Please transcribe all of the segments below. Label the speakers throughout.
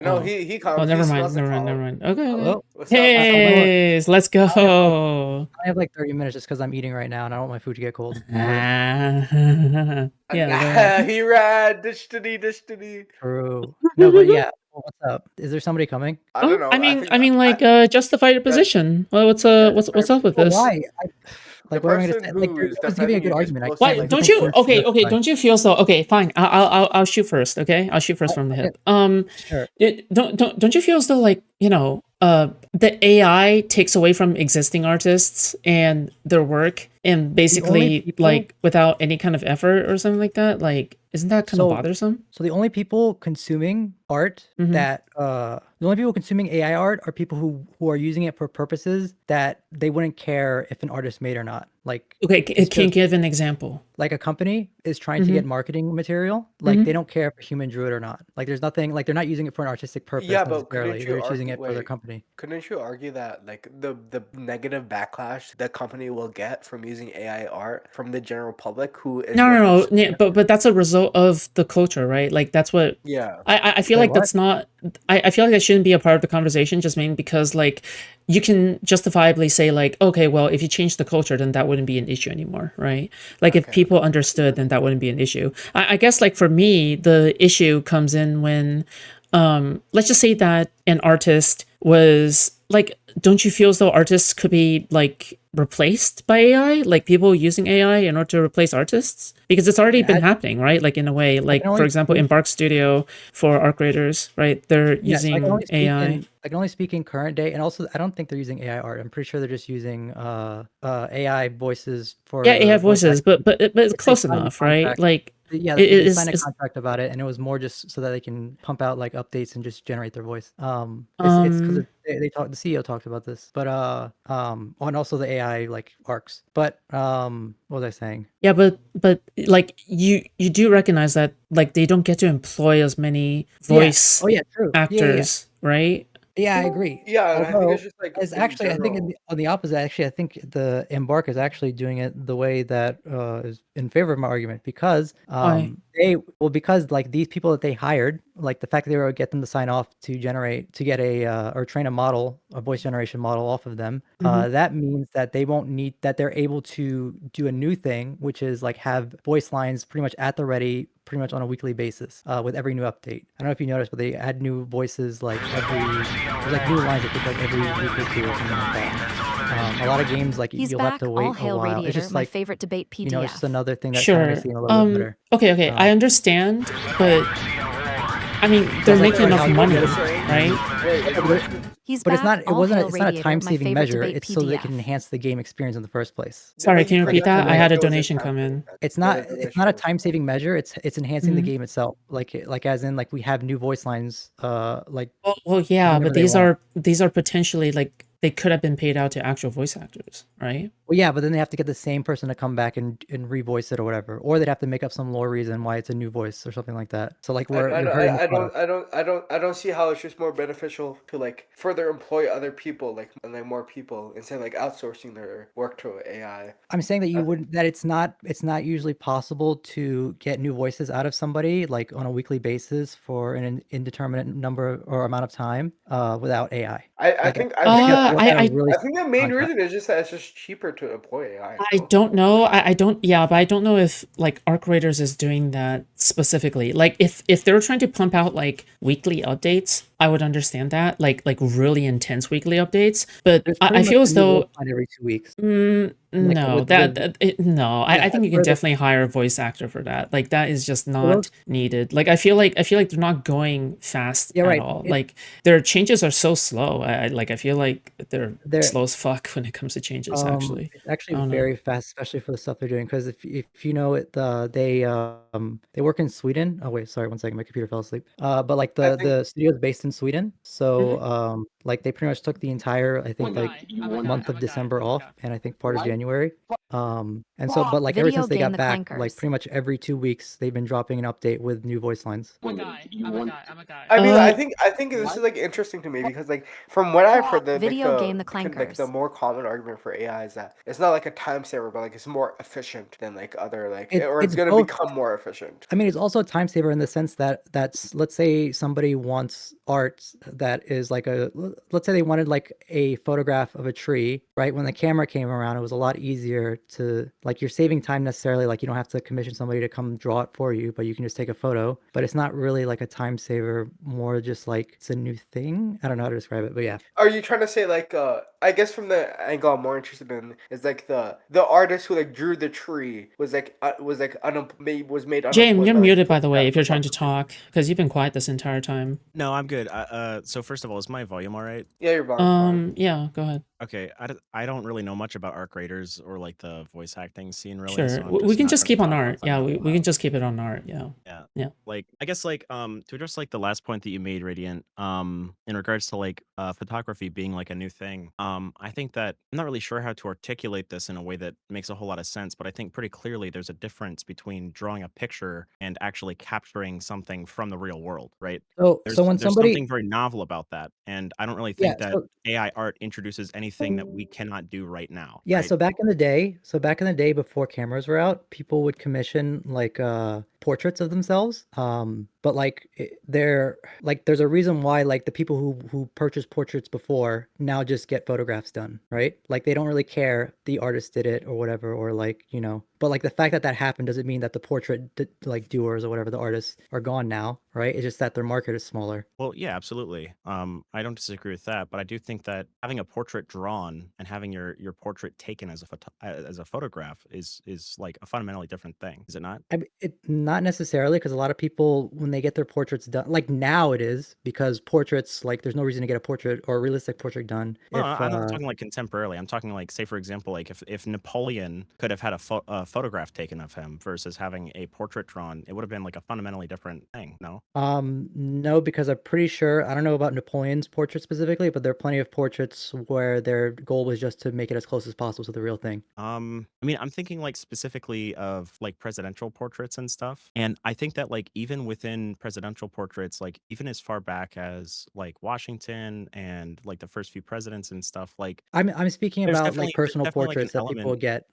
Speaker 1: No,
Speaker 2: Oh.
Speaker 1: he
Speaker 2: Oh,
Speaker 1: calm. He
Speaker 2: never
Speaker 1: smells
Speaker 2: mind,
Speaker 1: the
Speaker 2: never mind, never
Speaker 1: calm.
Speaker 2: mind. Okay, okay.
Speaker 3: Hello?
Speaker 1: What's up? What's up?
Speaker 3: You know what?
Speaker 2: Hey, let's
Speaker 3: I have like
Speaker 2: go.
Speaker 3: I have like 30 minutes just because I'm eating right now and I don't want my food to get cold.
Speaker 2: Ah. Yeah, go
Speaker 1: Nah,
Speaker 2: ahead.
Speaker 1: he ran. Destiny, destiny.
Speaker 3: True. No, but yeah. Well, what's up? Is there somebody coming?
Speaker 1: I don't
Speaker 2: Oh,
Speaker 1: know. I think
Speaker 2: like, justify your
Speaker 1: that
Speaker 2: position. Well,
Speaker 1: yeah,
Speaker 2: what's up with
Speaker 3: But
Speaker 2: this?
Speaker 3: why?
Speaker 1: the
Speaker 3: Like, what am I gonna
Speaker 1: person
Speaker 3: say? Like,
Speaker 1: who
Speaker 3: no
Speaker 1: is
Speaker 3: one's giving a
Speaker 1: defending
Speaker 3: good
Speaker 1: you just
Speaker 3: argument. I can't.
Speaker 2: Why
Speaker 1: posted.
Speaker 3: Like, who
Speaker 2: don't
Speaker 3: can
Speaker 2: you? Okay, okay.
Speaker 3: justify?
Speaker 2: Don't you feel so? Okay, fine. I'll shoot first. Okay, I'll shoot first from the
Speaker 3: Okay,
Speaker 2: hip.
Speaker 3: sure.
Speaker 2: Don't you feel as though like the AI takes away from existing artists and their work and
Speaker 3: The only
Speaker 2: basically
Speaker 3: people.
Speaker 2: like without any kind of effort or something like that? Like, isn't that kind of
Speaker 3: So,
Speaker 2: bothersome?
Speaker 3: so the only people consuming art
Speaker 2: Mm-hmm.
Speaker 3: that the only people consuming AI art are people who are using it for purposes that they wouldn't care if an artist made or not. Like,
Speaker 2: Okay,
Speaker 3: it's
Speaker 2: can you
Speaker 3: just
Speaker 2: give an example?
Speaker 3: like a company is trying to
Speaker 2: Mm-hmm.
Speaker 3: get marketing material. Like, they
Speaker 2: Mm-hmm.
Speaker 3: don't care if a human drew it or not. Like, there's nothing. Like, they're not using it for an artistic purpose
Speaker 1: Yeah, but
Speaker 3: necessarily.
Speaker 1: couldn't you
Speaker 3: They're just using
Speaker 1: argue?
Speaker 3: it for their
Speaker 1: Wait,
Speaker 3: company.
Speaker 1: couldn't you argue that like the negative backlash the company will get from using AI art from the general public who is
Speaker 2: No,
Speaker 1: the
Speaker 2: no, no.
Speaker 1: consumer?
Speaker 2: Yeah, but that's a result of the culture, right? Like that's what
Speaker 1: Yeah.
Speaker 2: I feel
Speaker 3: Wait,
Speaker 2: like
Speaker 3: what?
Speaker 2: that's not. I feel like that shouldn't be a part of the conversation. Just mainly because like you can justifiably say like, okay, well, if you change the culture, then that wouldn't be an issue anymore, right? Like if
Speaker 1: Okay.
Speaker 2: people understood, then that wouldn't be an issue. I guess like for me, the issue comes in when, let's just say that an artist was like, don't you feel as though artists could be like replaced by AI, like people using AI in order to replace artists? Because it's
Speaker 3: I
Speaker 2: already
Speaker 3: mean,
Speaker 2: been happening, right? Like in a way,
Speaker 3: I can
Speaker 2: like for
Speaker 3: only
Speaker 2: example,
Speaker 3: speak.
Speaker 2: Embark Studio for art creators, right? They're
Speaker 3: Yes, I can
Speaker 2: using
Speaker 3: only speak in
Speaker 2: AI.
Speaker 3: I can only speak in current day, and also I don't think they're using AI art. I'm pretty sure they're just using AI voices
Speaker 2: Yeah,
Speaker 3: for
Speaker 2: AI
Speaker 3: the voice
Speaker 2: voices,
Speaker 3: acting.
Speaker 2: but it's
Speaker 3: They
Speaker 2: close
Speaker 3: signed a
Speaker 2: enough, right?
Speaker 3: contract.
Speaker 2: Like
Speaker 3: Yeah,
Speaker 2: it
Speaker 3: they
Speaker 2: is
Speaker 3: signed a
Speaker 2: is
Speaker 3: contract about it, and it was more just so that they can pump out like updates and just generate their voice. It's because
Speaker 2: um
Speaker 3: they talked. The CEO talked about this, but oh, and also the AI like arcs. But what was I saying?
Speaker 2: yeah, but like you do recognize that like they don't get to employ as many
Speaker 3: Yeah.
Speaker 2: voice
Speaker 3: Oh yeah, true. Yeah.
Speaker 2: actors, right?
Speaker 3: Yeah, I agree.
Speaker 1: Yeah, and I think it's
Speaker 3: Although,
Speaker 1: just like
Speaker 3: as
Speaker 1: in
Speaker 3: actually, I think
Speaker 1: general.
Speaker 3: on the opposite, actually, I think the Embark is actually doing it the way that is in favor of my argument because
Speaker 2: Why?
Speaker 3: because like these people that they hired, like the fact that they were able to get them to sign off to get a or train a model, a voice generation model off of them,
Speaker 2: Mm-hmm.
Speaker 3: that means that they won't need that they're able to do a new thing, which is like have voice lines pretty much at the ready pretty much on a weekly basis with every new update. I don't know if you noticed, but they add new voices like there's like new lines I think like every week or two or something like that. A lot of games like
Speaker 4: He's
Speaker 3: you'll have
Speaker 4: back.
Speaker 3: to
Speaker 4: All
Speaker 3: wait a
Speaker 4: hail
Speaker 3: while. It's
Speaker 4: Radiator,
Speaker 3: just
Speaker 4: my
Speaker 3: like
Speaker 4: favorite debate
Speaker 3: it's just
Speaker 4: PDF.
Speaker 3: another thing that kind of makes
Speaker 2: Sure.
Speaker 3: the game a little bit better.
Speaker 2: Okay, I understand, but I mean, they're
Speaker 3: Just
Speaker 2: making
Speaker 3: like
Speaker 2: enough
Speaker 3: how
Speaker 1: What
Speaker 2: money,
Speaker 1: you're
Speaker 3: you
Speaker 1: saying?
Speaker 2: right?
Speaker 1: Wait,
Speaker 3: yeah,
Speaker 1: is what
Speaker 4: He's
Speaker 3: but it's
Speaker 4: back.
Speaker 3: not
Speaker 4: All hail
Speaker 3: it's not a
Speaker 4: Radiator,
Speaker 3: time
Speaker 4: my
Speaker 3: saving
Speaker 4: favorite
Speaker 3: measure.
Speaker 4: debate
Speaker 3: It's so they can
Speaker 4: PDF.
Speaker 3: enhance the game experience in the first place.
Speaker 1: yeah,
Speaker 2: Sorry,
Speaker 1: but
Speaker 2: can
Speaker 1: you
Speaker 2: you
Speaker 3: Like
Speaker 2: repeat
Speaker 1: can't
Speaker 2: that? I
Speaker 1: deny
Speaker 2: had
Speaker 3: like
Speaker 2: a
Speaker 1: it was
Speaker 2: donation come
Speaker 1: impacting.
Speaker 2: in.
Speaker 3: it's
Speaker 1: The
Speaker 3: not
Speaker 1: donation
Speaker 3: a
Speaker 1: was
Speaker 3: time saving measure. It's enhancing the
Speaker 2: Mm-hmm.
Speaker 3: game itself. Like as in like we have new voice lines like
Speaker 2: Well, yeah,
Speaker 3: whenever
Speaker 2: but
Speaker 3: they want.
Speaker 2: these are potentially like they could have been paid out to actual voice actors, right?
Speaker 3: Well, yeah, but then they have to get the same person to come back and revoice it or whatever, or they'd have to make up some lore reason why it's a new voice or something like that. So like you're hurting the product.
Speaker 1: I don't see how it's just more beneficial to like further employ other people like and like more people instead of like outsourcing their work to AI.
Speaker 3: I'm saying that you
Speaker 1: Uh,
Speaker 3: wouldn't that it's not usually possible to get new voices out of somebody like on a weekly basis for an indeterminate number or amount of time without AI.
Speaker 1: I
Speaker 3: Like
Speaker 1: think
Speaker 3: you have to work out a
Speaker 2: I
Speaker 3: really
Speaker 1: I think the main
Speaker 3: contract.
Speaker 1: reason is just that it's just cheaper to employ AI.
Speaker 2: I don't know. I don't. Yeah, but I don't know if like Arc Raiders is doing that specifically. Like if they were trying to pump out like weekly updates, I would understand that. Like really intense weekly updates. But
Speaker 3: There's
Speaker 2: I
Speaker 3: pretty much
Speaker 2: feel
Speaker 3: a
Speaker 2: as
Speaker 3: new voice
Speaker 2: though
Speaker 3: line every 2 weeks. Like
Speaker 2: no,
Speaker 3: with
Speaker 2: no.
Speaker 3: yeah,
Speaker 2: I think you can
Speaker 3: for the
Speaker 2: definitely hire a voice actor for that. Like that is just
Speaker 3: for
Speaker 2: not
Speaker 3: those
Speaker 2: needed. Like I feel like they're not going fast
Speaker 3: yeah,
Speaker 2: at
Speaker 3: right.
Speaker 2: all. Like their changes are so slow. I feel like they're
Speaker 3: They're
Speaker 2: slow as fuck when it comes to changes. Actually,
Speaker 3: it's
Speaker 2: I
Speaker 3: actually
Speaker 2: don't know.
Speaker 3: very fast, especially for the stuff they're doing. Because if you know it, they work in Sweden. Oh wait, sorry, one second, my computer fell asleep. But like
Speaker 1: I think
Speaker 3: the studio is based in Sweden, so
Speaker 2: Mhm.
Speaker 3: Like they pretty much took the entire, I think, like month of December off, and I think part of January. And so, but like ever
Speaker 4: Video
Speaker 3: since they
Speaker 4: game
Speaker 3: got
Speaker 4: the
Speaker 3: back, like
Speaker 4: clankers.
Speaker 3: pretty much every 2 weeks, they've been dropping an update with new voice lines.
Speaker 2: I'm a guy.
Speaker 1: I mean, I think this is like interesting to me because like from what I've heard,
Speaker 4: Video game the
Speaker 1: like the
Speaker 4: clankers.
Speaker 1: more common argument for AI is that it's not like a time saver, but like it's more efficient than like other like, or it's
Speaker 3: It's
Speaker 1: gonna
Speaker 3: both.
Speaker 1: become more efficient.
Speaker 3: I mean, it's also a time saver in the sense that that's, let's say somebody wants art that is like let's say they wanted like a photograph of a tree, right? When the camera came around, it was a lot easier to, like, you're saving time necessarily. Like you don't have to commission somebody to come draw it for you, but you can just take a photo. But it's not really like a time saver, more just like it's a new thing. I don't know how to describe it, but yeah.
Speaker 1: Are you trying to say like I guess from the angle I'm more interested in is like the artist who like drew the tree was like was made
Speaker 2: James,
Speaker 1: unemployed
Speaker 2: you're
Speaker 1: by like
Speaker 2: muted, by the way, if you're trying to
Speaker 1: photography.
Speaker 2: talk, because you've been quiet this entire time.
Speaker 5: No, I'm good. So first of all, is my volume all right?
Speaker 1: Yeah, your volume's fine.
Speaker 2: Yeah, go ahead.
Speaker 5: Okay, I don't really know much about art creators or like the voice acting scene really,
Speaker 2: Sure.
Speaker 5: so I'm
Speaker 2: We
Speaker 5: just
Speaker 2: can
Speaker 5: not
Speaker 2: just
Speaker 5: gonna
Speaker 2: keep on
Speaker 5: talk
Speaker 2: art.
Speaker 5: unless I'm
Speaker 2: Yeah,
Speaker 5: really
Speaker 2: we can
Speaker 5: allowed.
Speaker 2: just keep it on art. Yeah.
Speaker 5: Yeah.
Speaker 2: Yeah.
Speaker 5: Like I guess like to address like the last point that you made, Radiant, in regards to like photography being like a new thing. I think that I'm not really sure how to articulate this in a way that makes a whole lot of sense, but I think pretty clearly there's a difference between drawing a picture and actually capturing something from the real world, right?
Speaker 3: So when
Speaker 5: There's
Speaker 3: somebody,
Speaker 5: something very novel about that, and I don't really
Speaker 3: yeah,
Speaker 5: think that AI art introduces anything that we cannot do right now,
Speaker 3: yeah,
Speaker 5: right?
Speaker 3: back in the day before cameras were out, people would commission like portraits of themselves. But like they're like there's a reason why like the people who purchased portraits before now just get photographs done, right? Like they don't really care the artist did it or whatever, or like, you know. But like the fact that that happened doesn't mean that the portrait like doers or whatever, the artists, are gone now, right? It's just that their market is smaller.
Speaker 5: Well, yeah, absolutely. I don't disagree with that, but I do think that having a portrait drawn and having your portrait taken as as a photograph is like a fundamentally different thing, is it not?
Speaker 3: I mean, it not necessarily, because a lot of people, when they get their portraits done, like now it is, because portraits, like there's no reason to get a portrait or a realistic portrait done
Speaker 5: Well,
Speaker 3: if
Speaker 5: I'm not talking like contemporarily. I'm talking like, say, for example, like if Napoleon could have had a photograph taken of him versus having a portrait drawn, it would have been like a fundamentally different thing. No.
Speaker 3: no, because I'm pretty sure, I don't know about Napoleon's portrait specifically, but there are plenty of portraits where their goal was just to make it as close as possible to the real thing.
Speaker 5: I mean, I'm thinking like specifically of like presidential portraits and stuff. And I think that like even within presidential portraits, like even as far back as like Washington and like the first few presidents and stuff, like
Speaker 3: I'm speaking
Speaker 5: there's
Speaker 3: about like
Speaker 5: there's
Speaker 3: personal
Speaker 5: definitely like an
Speaker 3: portraits that people
Speaker 5: element.
Speaker 3: would get,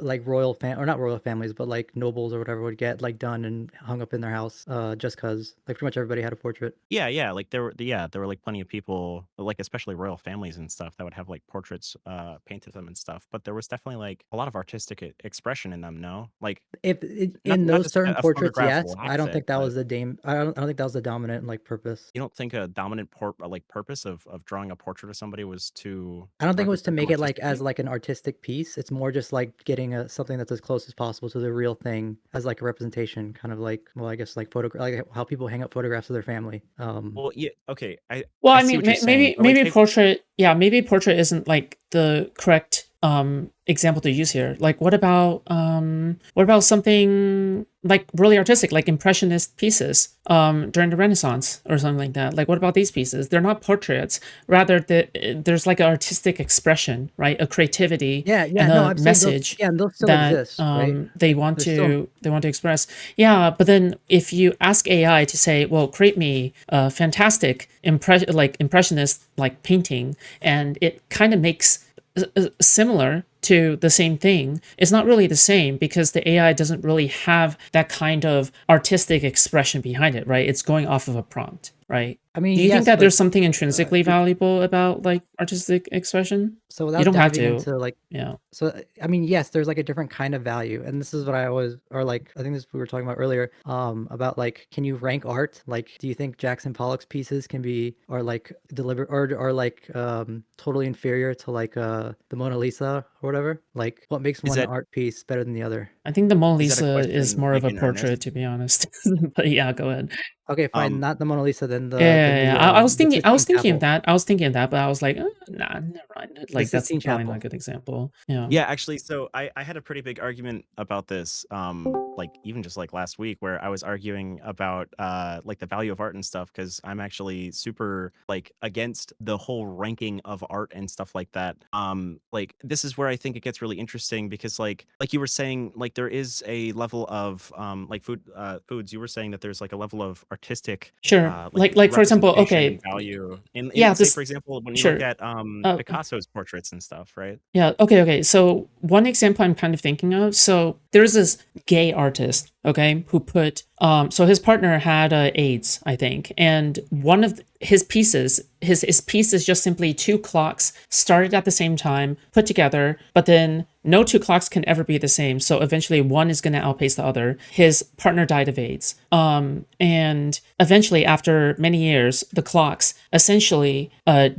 Speaker 3: like royal or not royal families, but like nobles or whatever would get like done and hung up in their house, just cause like pretty much everybody had a portrait.
Speaker 5: Yeah, like there were like plenty of people, like especially royal families and stuff, that would have like portraits painted of them and stuff. But there was definitely like a lot of artistic expression in them, no? Like
Speaker 3: If
Speaker 5: not
Speaker 3: in
Speaker 5: not
Speaker 3: those
Speaker 5: just like
Speaker 3: certain
Speaker 5: a
Speaker 3: portraits,
Speaker 5: photograph
Speaker 3: yes, I
Speaker 5: lacks
Speaker 3: don't
Speaker 5: it,
Speaker 3: think that
Speaker 5: but
Speaker 3: was the I don't think that was the dominant like purpose.
Speaker 5: you don't think a dominant like purpose of drawing a portrait of somebody was
Speaker 3: I don't
Speaker 5: to
Speaker 3: think it was to
Speaker 5: represent them
Speaker 3: make it like as
Speaker 5: artistically?
Speaker 3: like an artistic piece. It's more just like getting something that's as close as possible to the real thing as like a representation, kind of like, well, I guess like like how people hang up photographs of their family.
Speaker 5: Well, yeah, okay,
Speaker 2: Well,
Speaker 5: I
Speaker 2: I
Speaker 5: see
Speaker 2: mean,
Speaker 5: what you're saying,
Speaker 2: maybe
Speaker 5: but like
Speaker 2: maybe portrait. Yeah, maybe portrait isn't like the correct example to use here. Like, what about something like really artistic, like impressionist pieces during the Renaissance or something like that? Like, what about these pieces? They're not portraits. Rather, there's like an artistic expression, right? A creativity
Speaker 3: Yeah,
Speaker 2: and
Speaker 3: yeah, no,
Speaker 2: a
Speaker 3: I'm saying those,
Speaker 2: message
Speaker 3: yeah, and those still
Speaker 2: that
Speaker 3: exist, right?
Speaker 2: they
Speaker 3: Like
Speaker 2: want
Speaker 3: there's still,
Speaker 2: to express. Yeah, but then if you ask AI to say, well, create me a fantastic impressionist like painting, and it kind of makes similar to the same thing, it's not really the same because the AI doesn't really have that kind of artistic expression behind it, right? It's going off of a prompt, right?
Speaker 3: I
Speaker 2: Do
Speaker 3: mean,
Speaker 2: you think
Speaker 3: yes,
Speaker 2: that
Speaker 3: but
Speaker 2: there's something intrinsically valuable about like artistic expression?
Speaker 3: so
Speaker 2: You
Speaker 3: without
Speaker 2: don't have
Speaker 3: diving
Speaker 2: to.
Speaker 3: into like,
Speaker 2: Yeah.
Speaker 3: so I mean, yes, there's like a different kind of value, and this is what I always, or like I think this we were talking about earlier, about like, can you rank art? Like, do you think Jackson Pollock's pieces can be, or like deliver, or like totally inferior to like the Mona Lisa or whatever? Like, what makes
Speaker 5: is
Speaker 3: one
Speaker 5: that
Speaker 3: art piece better than the other?
Speaker 2: I think the Mona
Speaker 5: is that a
Speaker 2: Lisa is
Speaker 5: question
Speaker 2: more of
Speaker 5: like
Speaker 2: a
Speaker 5: in earnest?
Speaker 2: portrait, to be honest. But yeah, go ahead.
Speaker 3: Okay, fine,
Speaker 5: Um,
Speaker 3: not the Mona Lisa, then
Speaker 2: Yeah, yeah, yeah. I was
Speaker 3: the
Speaker 2: thinking, I was
Speaker 3: Sistine
Speaker 2: thinking of
Speaker 3: Chapel.
Speaker 2: that. I was thinking of that, but I was like, nah, never mind.
Speaker 3: The
Speaker 2: Like that's
Speaker 3: Sistine
Speaker 2: probably not a
Speaker 3: Chapel.
Speaker 2: good example. Yeah.
Speaker 5: Yeah, actually, so I had a pretty big argument about this, like even just like last week, where I was arguing about like the value of art and stuff, because I'm actually super like against the whole ranking of art and stuff like that. Like this is where I think it gets really interesting, because like you were saying, like there is a level of like foods. You were saying that there's like a level of artistic
Speaker 2: Sure.
Speaker 5: like
Speaker 2: Like for example,
Speaker 5: representation
Speaker 2: okay,
Speaker 5: and value in
Speaker 2: yeah,
Speaker 5: say for
Speaker 2: this
Speaker 5: example when you look
Speaker 2: sure.
Speaker 5: at
Speaker 2: Uh,
Speaker 5: Picasso's portraits and stuff, right?
Speaker 2: Yeah, okay. So one example I'm kind of thinking of. So there's this gay artist, okay, who put so his partner had AIDS, I think, and one of his pieces, his piece is just simply two clocks started at the same time, put together, but then no two clocks can ever be the same. So eventually one is going to outpace the other. His partner died of AIDS. And eventually, after many years, the clocks essentially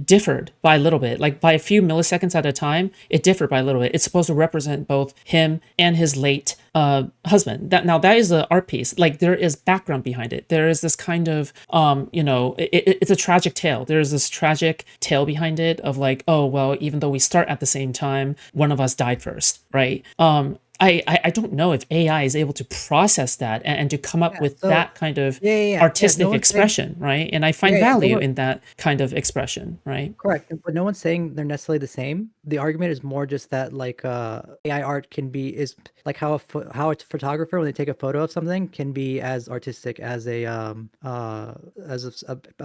Speaker 2: differed by a little bit, like by a few milliseconds at a time. It differed by a little bit. It's supposed to represent both him and his late husband. That is an art piece. Like there is background behind it. There is this kind of it's a tragic tale. There is this tragic tale behind it of like, oh well, even though we start at the same time, one of us died first, right? I don't know if AI is able to process that and to come up
Speaker 3: Yeah.
Speaker 2: with
Speaker 3: So
Speaker 2: that kind of
Speaker 3: yeah. No
Speaker 2: artistic
Speaker 3: one's saying
Speaker 2: expression, right? And I find
Speaker 3: yeah. No
Speaker 2: value
Speaker 3: one
Speaker 2: in that kind of expression, right?
Speaker 3: correct, but no one's saying they're necessarily the same. The argument is more just that like AI art can be is like how how a photographer when they take a photo of something can be as artistic as a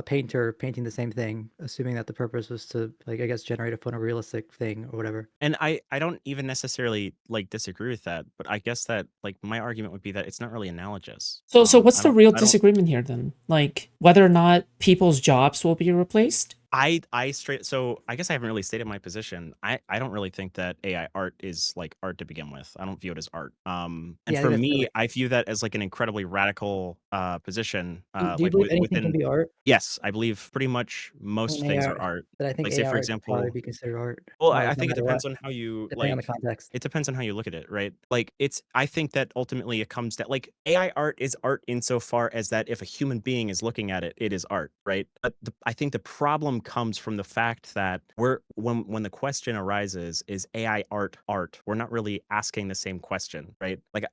Speaker 3: painter painting the same thing, assuming that the purpose was to like I guess generate a photorealistic thing or whatever.
Speaker 5: And I don't even necessarily like disagree with that, but I guess that like my argument would be that it's not really analogous.
Speaker 2: So what's the real
Speaker 5: I don't
Speaker 2: disagreement here then? Like whether or not people's jobs will be replaced?
Speaker 5: I straight so I guess I haven't really stated my position. I don't really think that AI art is like art to begin with. I don't view it as art. And
Speaker 3: Yeah, I think
Speaker 5: for
Speaker 3: that's
Speaker 5: me,
Speaker 3: silly.
Speaker 5: I view that as like an incredibly radical position.
Speaker 3: Do you
Speaker 5: Like
Speaker 3: believe anything can
Speaker 5: within
Speaker 3: be art?
Speaker 5: yes, I believe pretty much
Speaker 3: I
Speaker 5: most
Speaker 3: mean,
Speaker 5: things
Speaker 3: AI,
Speaker 5: are art.
Speaker 3: but I think
Speaker 5: Like say
Speaker 3: AI
Speaker 5: for
Speaker 3: art could probably
Speaker 5: example,
Speaker 3: be considered art,
Speaker 5: well, I
Speaker 3: no
Speaker 5: think it
Speaker 3: matter what,
Speaker 5: depends on how you
Speaker 3: depending on the
Speaker 5: like
Speaker 3: context.
Speaker 5: it depends on how you look at it, right? Like it's I think that ultimately it comes down like AI art is art insofar as that if a human being is looking at it, it is art, right? But I think the problem comes from the fact that we're when the question arises, is AI art art? We're not really asking the same question, right? Like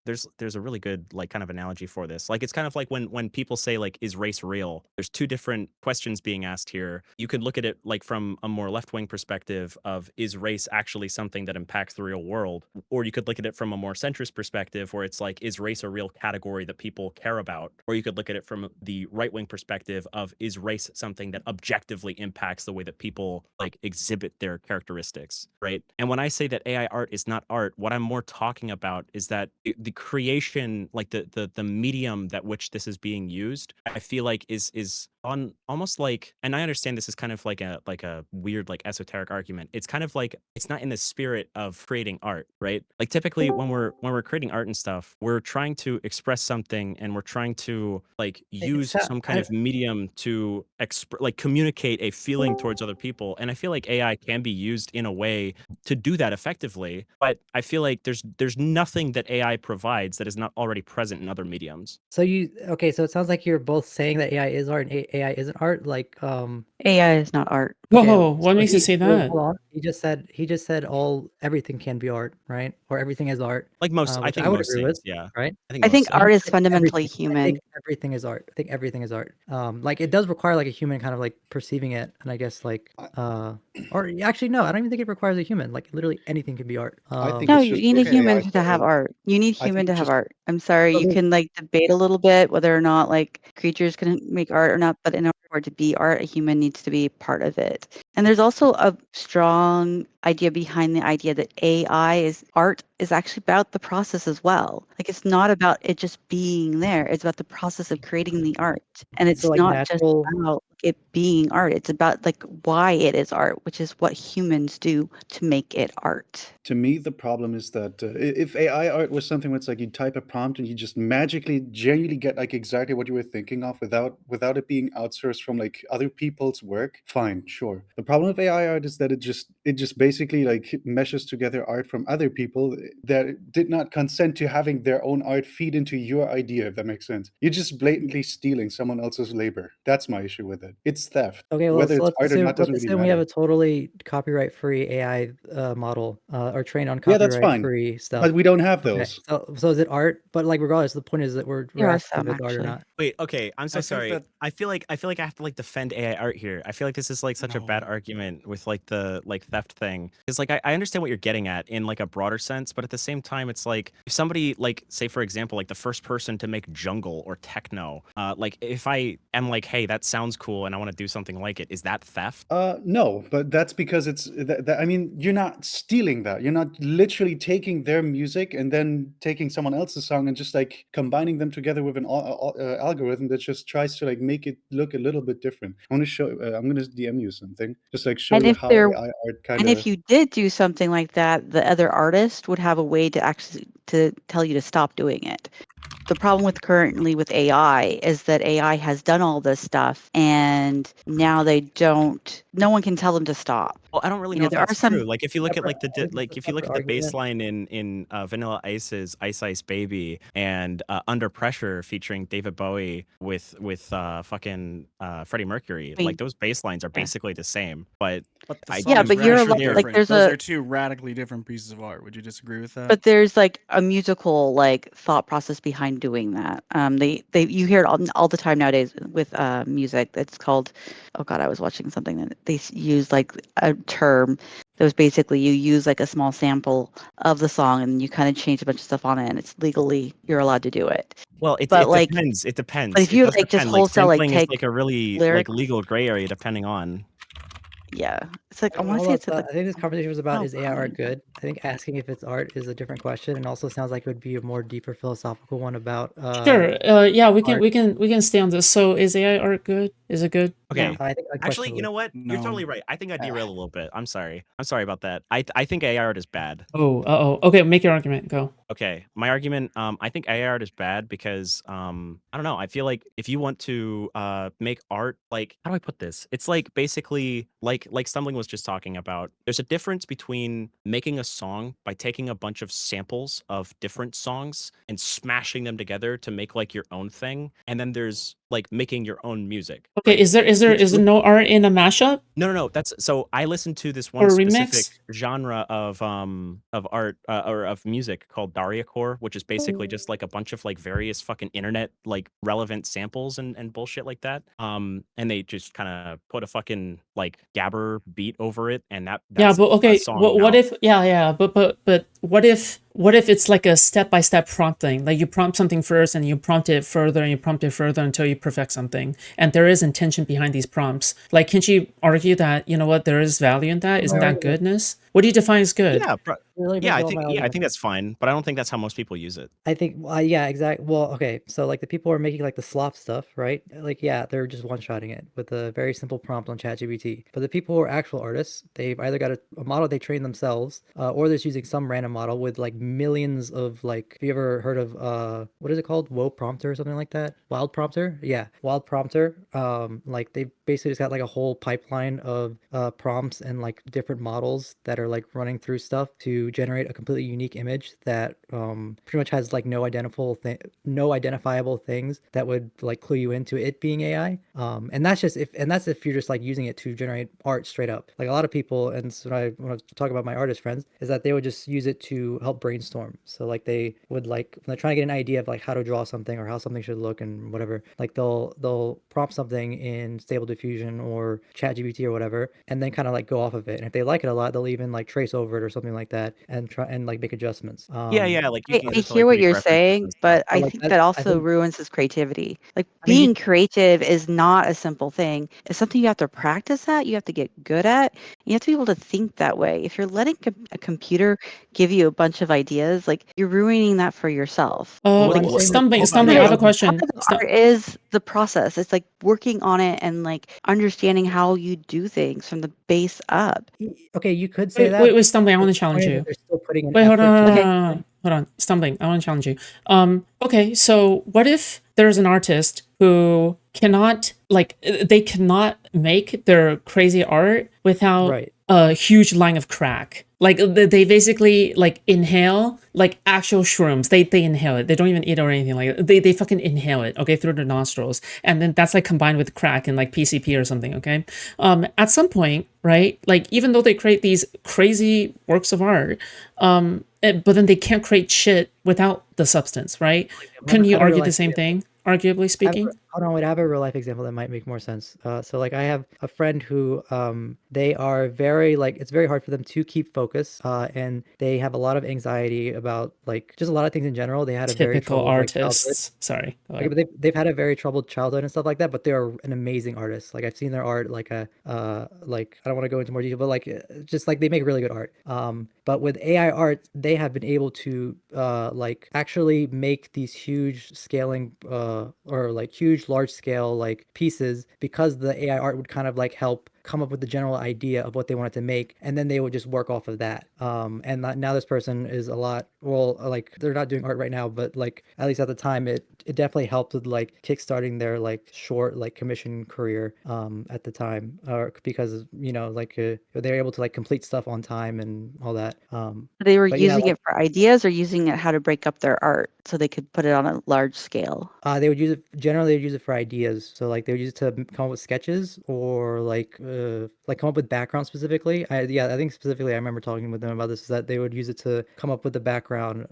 Speaker 5: there's a really good like kind of analogy for this. Like it's kind of like when people say like is race real? There's two different questions being asked here. You could look at it like from a more left-wing perspective of is race actually something that impacts the real world? Or you could look at it from a more centrist perspective where it's like, is race a real category that people care about? Or you could look at it from the right-wing perspective of is race something that objectively impacts the way that people like exhibit their characteristics, right? And when I say that AI art is not art, what I'm more talking about is that the creation, like the medium that which this is being used, I feel like is on almost like, and I understand this is kind of like a weird like esoteric argument. It's kind of like it's not in the spirit of creating art, right? Like typically when we're creating art and stuff, we're trying to express something and we're trying to like
Speaker 3: It's
Speaker 5: use some kind of medium to like communicate a feeling towards other people. And I feel like AI can be used in a way to do that effectively, but I feel like there's nothing that AI provides that is not already present in other mediums.
Speaker 3: so you okay, so it sounds like you're both saying that AI is art and AI isn't art. Like,
Speaker 4: AI is not art.
Speaker 3: okay,
Speaker 2: Whoa, what
Speaker 3: so
Speaker 2: makes you say
Speaker 3: well,
Speaker 2: that?
Speaker 3: hold on. He just said everything can be art, right? Or everything is art,
Speaker 5: Like most, I
Speaker 3: which
Speaker 5: think
Speaker 3: I would
Speaker 5: most
Speaker 3: agree with,
Speaker 5: things, yeah.
Speaker 3: right?
Speaker 5: I think
Speaker 4: I think
Speaker 5: most
Speaker 3: I
Speaker 4: art
Speaker 5: things.
Speaker 4: is
Speaker 3: think
Speaker 4: fundamentally
Speaker 3: I think
Speaker 4: human.
Speaker 3: everything is art. I think everything is art. Like it does require like a human kind of like perceiving it, and I guess like or actually no, I don't even think it requires a human. Like literally anything can be art.
Speaker 6: I think
Speaker 4: No,
Speaker 6: it's
Speaker 4: you
Speaker 6: just
Speaker 4: need a
Speaker 6: with
Speaker 1: Okay.
Speaker 4: human
Speaker 6: AI
Speaker 4: to have
Speaker 6: though.
Speaker 4: art. You need
Speaker 6: I think
Speaker 4: human to
Speaker 6: it's
Speaker 4: have
Speaker 6: just
Speaker 4: art. I'm sorry,
Speaker 3: So
Speaker 4: you
Speaker 3: there's
Speaker 4: can like debate a little bit whether or not like creatures can make art or not, but in order for it to be art, a human needs to be part of it. And there's also a strong idea behind the idea that AI is art is actually about the process as well. Like it's not about it just being there. It's about the process of creating the art. And
Speaker 3: so
Speaker 4: it's
Speaker 3: like
Speaker 4: not just
Speaker 3: natural.
Speaker 4: about it being art. It's about like why it is art, which is what humans do to make it art.
Speaker 6: To me, the problem is that if AI art was something where it's like you type a prompt and you just magically, genuinely get like exactly what you were thinking of without it being outsourced from like other people's work, fine, sure. The problem with AI art is that it just basically like meshes together art from other people that did not consent to having their own art feed into your idea, if that makes sense. You're just blatantly stealing someone else's labor. That's my issue with it. It's theft.
Speaker 3: Okay, well,
Speaker 6: Whether
Speaker 3: so
Speaker 6: it's art or not
Speaker 3: let's
Speaker 6: doesn't really
Speaker 3: assume we have
Speaker 6: matter.
Speaker 3: a totally copyright-free AI model, or trained on
Speaker 6: Yeah, that's fine.
Speaker 3: copyright-free stuff.
Speaker 6: But we don't have
Speaker 3: Okay,
Speaker 6: those.
Speaker 3: so is it art? But like, regardless, the point is that we're
Speaker 4: There are
Speaker 3: asking if
Speaker 4: some
Speaker 3: it's art or
Speaker 4: actually.
Speaker 3: not.
Speaker 5: Wait, okay, I'm so
Speaker 7: I think
Speaker 5: sorry.
Speaker 7: that
Speaker 5: I feel like I have to like defend AI art here. I feel like this is like such a bad
Speaker 7: no.
Speaker 5: argument with like the like theft thing. Because like I understand what you're getting at in like a broader sense, but at the same time, it's like if somebody like say for example like the first person to make jungle or techno, like if I am like, hey, that sounds cool and I want to do something like it, is that theft?
Speaker 6: No, but that's because it's I mean, you're not stealing that. You're not literally taking their music and then taking someone else's song and just like combining them together with an algorithm that just tries to like make it look a little bit different. I want to show. I'm gonna DM you something, just like show
Speaker 4: And
Speaker 6: you
Speaker 4: if
Speaker 6: how
Speaker 4: there
Speaker 6: AI art kind
Speaker 4: and if
Speaker 6: of.
Speaker 4: you did do something like that, the other artist would have a way to actually to tell you to stop doing it. The problem with currently with AI is that AI has done all this stuff and now no one can tell them to stop.
Speaker 5: Well, I don't really
Speaker 4: You
Speaker 5: know
Speaker 4: know,
Speaker 5: if
Speaker 4: there are
Speaker 5: that's
Speaker 4: some
Speaker 5: true. Like if you look at
Speaker 3: Separate,
Speaker 5: like the
Speaker 3: I think it's a
Speaker 5: if you look
Speaker 3: separate
Speaker 5: at the
Speaker 3: argument.
Speaker 5: bass line in Vanilla Ice's Ice Ice Baby and Under Pressure featuring David Bowie with fucking Freddie Mercury,
Speaker 4: I
Speaker 5: like
Speaker 4: mean,
Speaker 5: those bass lines are
Speaker 4: yeah.
Speaker 5: basically the same. But
Speaker 7: But the
Speaker 5: I
Speaker 4: Yeah,
Speaker 7: song's
Speaker 5: I'm
Speaker 4: but you're
Speaker 5: pretty
Speaker 4: a
Speaker 5: sure
Speaker 4: lot
Speaker 7: radically
Speaker 5: they're
Speaker 4: like
Speaker 7: different.
Speaker 4: there's
Speaker 7: Those
Speaker 4: a
Speaker 7: are two radically different pieces of art. Would you disagree with that?
Speaker 4: but there's like a musical like thought process behind doing that. They you hear it all the time nowadays with music. It's called, oh God, I was watching something that they use like a term that was basically you use like a small sample of the song and you kind of change a bunch of stuff on it and it's legally you're allowed to do it.
Speaker 5: well,
Speaker 4: But
Speaker 5: it
Speaker 4: like,
Speaker 5: depends. It
Speaker 4: but
Speaker 5: depends.
Speaker 4: if
Speaker 5: It
Speaker 4: you
Speaker 5: does
Speaker 4: like just
Speaker 5: depend. Like
Speaker 4: wholesale like
Speaker 5: sampling is
Speaker 4: take
Speaker 5: like a really like
Speaker 4: lyrics,
Speaker 5: legal gray area depending on.
Speaker 4: yeah, it's like I want to
Speaker 3: Hold
Speaker 4: say
Speaker 3: on,
Speaker 4: it's at
Speaker 3: so
Speaker 4: the
Speaker 3: I think this conversation was about
Speaker 4: oh,
Speaker 3: is AI art good? I think asking if it's art is a different question, and also sounds like it would be a more deeper philosophical one about
Speaker 2: Sure. Yeah,
Speaker 3: art.
Speaker 2: we can stay on this. So is AI art good? Is it good?
Speaker 4: no.
Speaker 5: Okay.
Speaker 3: I think
Speaker 5: Actually, you
Speaker 3: unquestionably.
Speaker 5: know what? You're
Speaker 7: No.
Speaker 5: totally right. I think I derailed a little bit. I'm sorry. I'm sorry about that. I think AI art is bad.
Speaker 2: Oh, uh-oh. Okay, make your argument. Go.
Speaker 5: Okay, my argument, I think AI art is bad because, I don't know. I feel like if you want to make art, like how do I put this? It's like basically like Stumbling was just talking about. There's a difference between making a song by taking a bunch of samples of different songs and smashing them together to make like your own thing, and then there's like making your own music,
Speaker 2: Okay,
Speaker 5: right? Each
Speaker 2: is there no art in a mashup
Speaker 5: no. That's so I listened to this one
Speaker 2: or a
Speaker 5: specific
Speaker 2: remix?
Speaker 5: genre of art or of music called Dariacore, which is basically just like a bunch of like various fucking internet like relevant samples and bullshit like that. And they just kind of put a fucking like gabber beat over it, and
Speaker 2: Yeah,
Speaker 5: that's
Speaker 2: but
Speaker 5: a
Speaker 2: okay,
Speaker 5: song
Speaker 2: what
Speaker 5: now.
Speaker 2: if but what if it's like a step-by-step prompting? Like you prompt something first and you prompt it further and you prompt it further until you perfect something. And there is intention behind these prompts. Like can't you argue that, you know what, there is value in that?
Speaker 3: My
Speaker 2: Isn't that
Speaker 3: argument.
Speaker 2: goodness? What do you define as good?
Speaker 5: Yeah,
Speaker 3: Let me
Speaker 5: yeah, I
Speaker 3: build
Speaker 5: think
Speaker 3: my
Speaker 5: yeah, I
Speaker 3: argument.
Speaker 5: think that's fine, but I don't think that's how most people use it.
Speaker 3: I think, yeah, exactly. Well, okay, so like the people who are making like the slop stuff, right? Like, yeah, they're just one-shotting it with a very simple prompt on ChatGPT. But the people who are actual artists, they've either got a model they train themselves, or they're just using some random model with like millions of like. Have you ever heard of what is it called? Woe prompter or something like that? Wild prompter? Yeah, wild prompter. Like they basically just got like a whole pipeline of prompts and like different models that are like running through stuff to generate a completely unique image that pretty much has like no identifiable things that would like clue you into it being AI. And that's if you're just like using it to generate art straight up. Like a lot of people, and so when I talk about my artist friends, is that they would just use it to help brainstorm. So like they would like when they're trying to get an idea of like how to draw something or how something should look and whatever, like they'll prompt something in Stable Diffusion or ChatGPT or whatever, and then kind of like go off of it. And if they like it a lot, they'll even like trace over it or something like that and try and like make adjustments.
Speaker 5: Yeah, like you can use
Speaker 4: I
Speaker 5: it to
Speaker 4: hear
Speaker 5: like
Speaker 4: what
Speaker 5: make
Speaker 4: you're
Speaker 5: references
Speaker 4: saying,
Speaker 5: and stuff.
Speaker 4: but
Speaker 3: But
Speaker 4: I
Speaker 3: like
Speaker 4: think
Speaker 3: that,
Speaker 4: that
Speaker 3: I
Speaker 4: also
Speaker 3: think,
Speaker 4: ruins his creativity. Like
Speaker 3: I mean,
Speaker 4: being creative is not a simple thing. It's something you have to practice at, you have to get good at. You have to be able to think that way. If you're letting a computer give you a bunch of ideas, like you're ruining that for yourself.
Speaker 5: Well,
Speaker 3: what I'm
Speaker 5: well,
Speaker 3: saying is
Speaker 2: Stumbling,
Speaker 7: Hold on,
Speaker 2: stumbling.
Speaker 4: Part
Speaker 2: I
Speaker 4: of
Speaker 2: have a
Speaker 7: Nico.
Speaker 2: question.
Speaker 4: the art is the process. It's like working on it and like understanding how you do things from the base up.
Speaker 3: okay, you could say that,
Speaker 2: Wait, stumbling. I
Speaker 3: but
Speaker 2: want
Speaker 3: the
Speaker 2: to challenge
Speaker 3: point is that
Speaker 2: you.
Speaker 3: they're still putting an
Speaker 2: Wait, hold
Speaker 3: effort to
Speaker 2: on,
Speaker 3: make
Speaker 4: Okay.
Speaker 3: something.
Speaker 2: hold on. Stumbling. I want to challenge you. Okay, so what if there's an artist who cannot, like, they cannot make their crazy art without
Speaker 3: Right.
Speaker 2: a huge line of crack? Like they basically like inhale like actual shrooms. They inhale it. They don't even eat it or anything like that. They fucking inhale it, okay, through their nostrils. And then that's like combined with crack and like PCP or something, okay? At some point, right? Like even though they create these crazy works of art, but then they can't create shit without the substance, right? Couldn't
Speaker 3: I
Speaker 2: you
Speaker 3: have a real
Speaker 2: argue the
Speaker 3: life
Speaker 2: same
Speaker 3: example.
Speaker 2: thing, arguably speaking?
Speaker 3: Hold on, wait, I have a real life example that might make more sense. So like I have a friend who they are very like it's very hard for them to keep focus and they have a lot of anxiety about like just a lot of things in general. They had a very
Speaker 2: Typical
Speaker 3: troubled like childhood.
Speaker 2: artists. Sorry, go
Speaker 3: Like,
Speaker 2: ahead.
Speaker 3: but they've had a very troubled childhood and stuff like that, but they're an amazing artist. Like I've seen their art, like like I don't want to go into more detail, but like just like they make really good art. But with AI art, they have been able to like actually make these huge scaling or like huge large scale like pieces because the AI art would kind of like help come up with the general idea of what they wanted to make, and then they would just work off of that. And now this person is a lot well, like they're not doing art right now, but like at least at the time, it definitely helped with like kickstarting their like short like commission career at the time, or because like they're able to like complete stuff on time and all that.
Speaker 4: They were
Speaker 3: But yeah,
Speaker 4: using it for ideas or using it how to break up their art so they could put it on a large scale.
Speaker 3: They would use it generally. They'd use it for ideas. So like they would use it to come up with sketches or like come up with background specifically. I think specifically I remember talking with them about this is that they would use it to come up with the background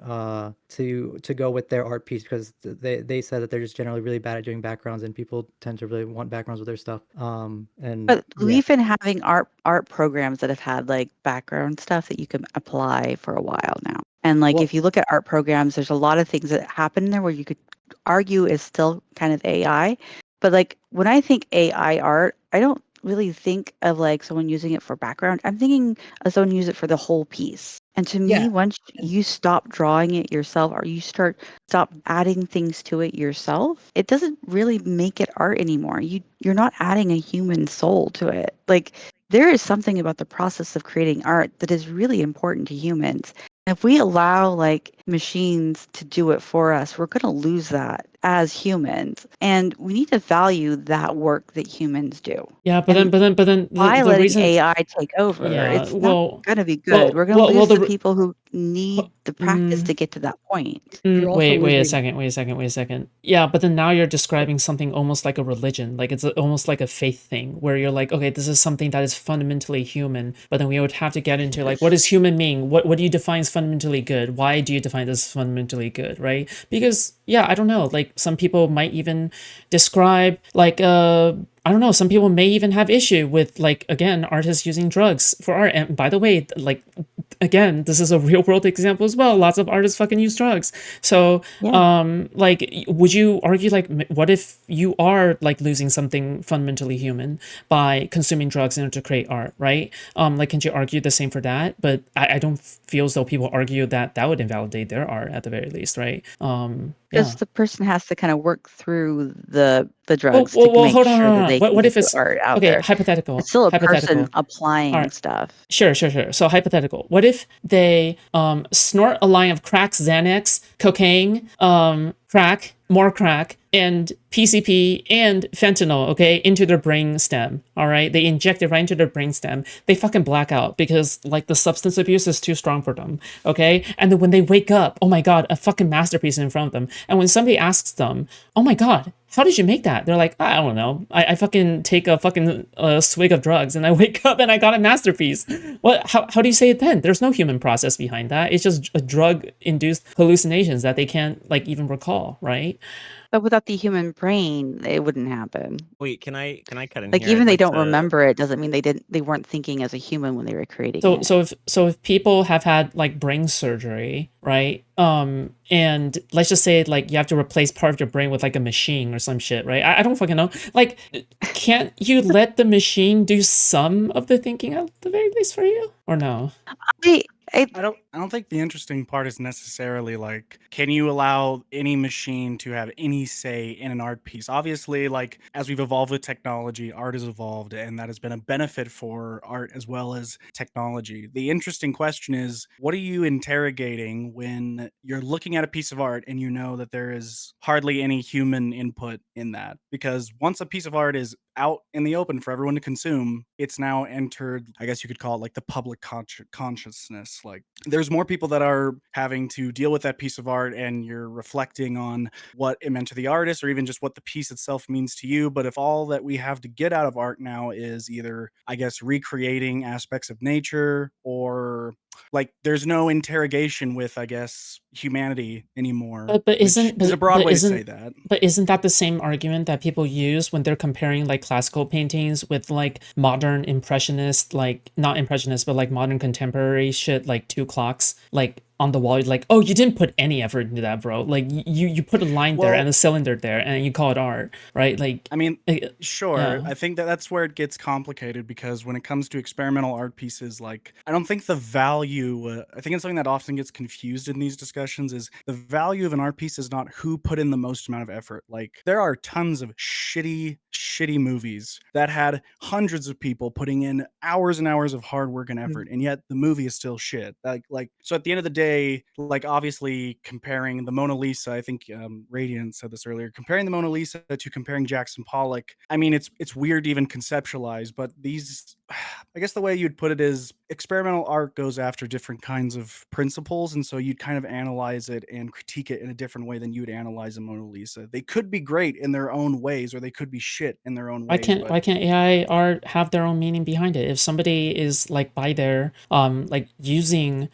Speaker 3: to go with their art piece because they said that they're just generally really bad at doing backgrounds and people tend to really want backgrounds with their stuff. And
Speaker 4: But
Speaker 3: yeah,
Speaker 4: we've been having art programs that have had like background stuff that you can apply for a while now. And like
Speaker 3: well,
Speaker 4: if you look at art programs, there's a lot of things that happen in there where you could argue is still kind of AI. But like when I think AI art, I don't really think of like someone using it for background. I'm thinking of someone use it for the whole piece. And to me,
Speaker 3: yeah,
Speaker 4: once you stop drawing it yourself or you stop adding things to it yourself, it doesn't really make it art anymore. You're not adding a human soul to it. Like there is something about the process of creating art that is really important to humans. If we allow like machines to do it for us, we're going to lose that as humans. And we need to value that work that humans do.
Speaker 2: Yeah, but then,
Speaker 4: And
Speaker 2: but then, but then
Speaker 4: by
Speaker 2: the
Speaker 4: letting
Speaker 2: reason,
Speaker 4: AI take over,
Speaker 2: yeah,
Speaker 4: it's not
Speaker 2: well,
Speaker 4: going to be good.
Speaker 2: well,
Speaker 4: We're going to
Speaker 2: well, well,
Speaker 4: lose
Speaker 2: the,
Speaker 4: the
Speaker 2: re-
Speaker 4: people who need the practice
Speaker 2: mm,
Speaker 4: to get to that point.
Speaker 3: you're also
Speaker 2: wait a
Speaker 3: losing.
Speaker 2: second, wait a second. Yeah, but then now you're describing something almost like a religion, like it's almost like a faith thing, where you're like, okay, this is something that is fundamentally human, but then we would have to get into like, what does human mean? What do you define as fundamentally good? Why do you define this as fundamentally good, right? Because yeah, I don't know, like some people might even describe like I don't know, some people may even have issue with like again artists using drugs for art. And by the way, like again, this is a real world example as well. Lots of artists fucking use drugs. So
Speaker 4: Yeah.
Speaker 2: like would you argue like what if you are like losing something fundamentally human by consuming drugs in order to create art, right? Like can't you argue the same for that? But I don't feel as though people argue that that would invalidate their art at the very least, right?
Speaker 4: Because
Speaker 2: Yeah.
Speaker 4: the person has to kind of work through the
Speaker 2: Well,
Speaker 4: drugs
Speaker 2: well,
Speaker 4: to
Speaker 2: well,
Speaker 4: make
Speaker 2: hold on,
Speaker 4: sure
Speaker 2: hold
Speaker 4: that
Speaker 2: on.
Speaker 4: they can
Speaker 2: What
Speaker 4: get
Speaker 2: if
Speaker 4: the
Speaker 2: it's
Speaker 4: art out
Speaker 2: okay?
Speaker 4: there. It's
Speaker 2: Hypothetical,
Speaker 4: still a person
Speaker 2: hypothetical. All
Speaker 4: applying
Speaker 2: right,
Speaker 4: stuff.
Speaker 2: sure. So hypothetical. What if they snort a line of crack, Xanax, cocaine, crack, more crack, and PCP and fentanyl, okay, into their brain stem. All right, they inject it right into their brain stem. They fucking black out because like the substance abuse is too strong for them. Okay, and then when they wake up, oh my god, a fucking masterpiece in front of them. And when somebody asks them, oh my god, how did you make that? They're like, I don't know. I fucking take a fucking swig of drugs and I wake up and I got a masterpiece. What? How do you say it then? There's no human process behind that. It's just a drug induced hallucinations that they can't like even recall, right?
Speaker 4: But without the human brain, it wouldn't happen.
Speaker 5: Wait, can I cut in
Speaker 4: Like
Speaker 5: here? I'd
Speaker 4: even they
Speaker 5: like
Speaker 4: don't
Speaker 5: to.
Speaker 4: remember it doesn't mean they weren't thinking as a human when they were creating
Speaker 2: So
Speaker 4: it.
Speaker 2: if people have had like brain surgery, right? And let's just say like you have to replace part of your brain with like a machine or some shit, right? I don't fucking know. Like, can't you let the machine do some of the thinking at the very least for you, or no?
Speaker 4: I, I
Speaker 7: I don't think the interesting part is necessarily like, can you allow any machine to have any say in an art piece? Obviously, like as we've evolved with technology, art has evolved, and that has been a benefit for art as well as technology. The interesting question is, what are you interrogating when you're looking at a piece of art and you know that there is hardly any human input in that? Because once a piece of art is out in the open for everyone to consume, it's now entered, I guess you could call it like the public consciousness. Like there's more people that are having to deal with that piece of art, and you're reflecting on what it meant to the artist or even just what the piece itself means to you. But if all that we have to get out of art now is either, I guess, recreating aspects of nature, or like there's no interrogation with, I guess, humanity anymore,
Speaker 2: But
Speaker 7: which is a broad way to say that.
Speaker 2: isn't that the same argument that people use when they're comparing like classical paintings with like modern impressionist, like not impressionist, but like modern contemporary shit, like two clocks, like on the wall? You're like, oh, you didn't put any effort into that, bro. Like you put a line there and
Speaker 7: Well,
Speaker 2: a cylinder there, and you call it art, right? Like,
Speaker 7: I mean,
Speaker 2: eh,
Speaker 7: sure.
Speaker 2: yeah.
Speaker 7: I think that that's where it gets complicated, because when it comes to experimental art pieces, like I don't think the value, I think it's something that often gets confused in these discussions, is the value of an art piece is not who put in the most amount of effort. Like there are tons of shitty movies that had hundreds of people putting in hours and hours of hard work and effort, and yet the movie is still shit. Like so at the end of the day, like obviously comparing the Mona Lisa, I think Radiant said this earlier, comparing the Mona Lisa to comparing Jackson Pollock, I mean, it's weird to even conceptualize, but these, I guess the way you'd put it is experimental art goes after different kinds of principles, and so you'd kind of analyze it and critique it in a different way than you'd analyze a Mona Lisa. They could be great in their own ways, or they could be shit in their own ways, but
Speaker 2: Why can't AI art have their own meaning behind it? If somebody is like by their like using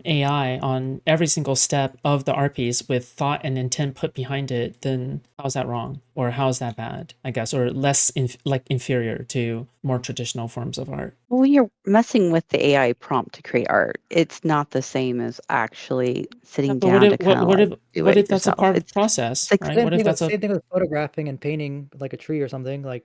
Speaker 2: AI on every single step of the art piece with thought and intent put behind it, then how's that wrong? Or how's that bad, I guess, or less like inferior to more traditional forms of art?
Speaker 4: Well, you're messing with the AI prompt to create art. It's not the same as actually
Speaker 2: Yeah,
Speaker 4: sitting
Speaker 2: but
Speaker 4: down to kind of like do
Speaker 2: what
Speaker 4: it
Speaker 2: if that's a
Speaker 4: yourself.
Speaker 2: part of the
Speaker 4: It's
Speaker 2: process,
Speaker 4: like
Speaker 2: right? What if that's a
Speaker 3: Same thing with photographing and painting like a tree or something. Like,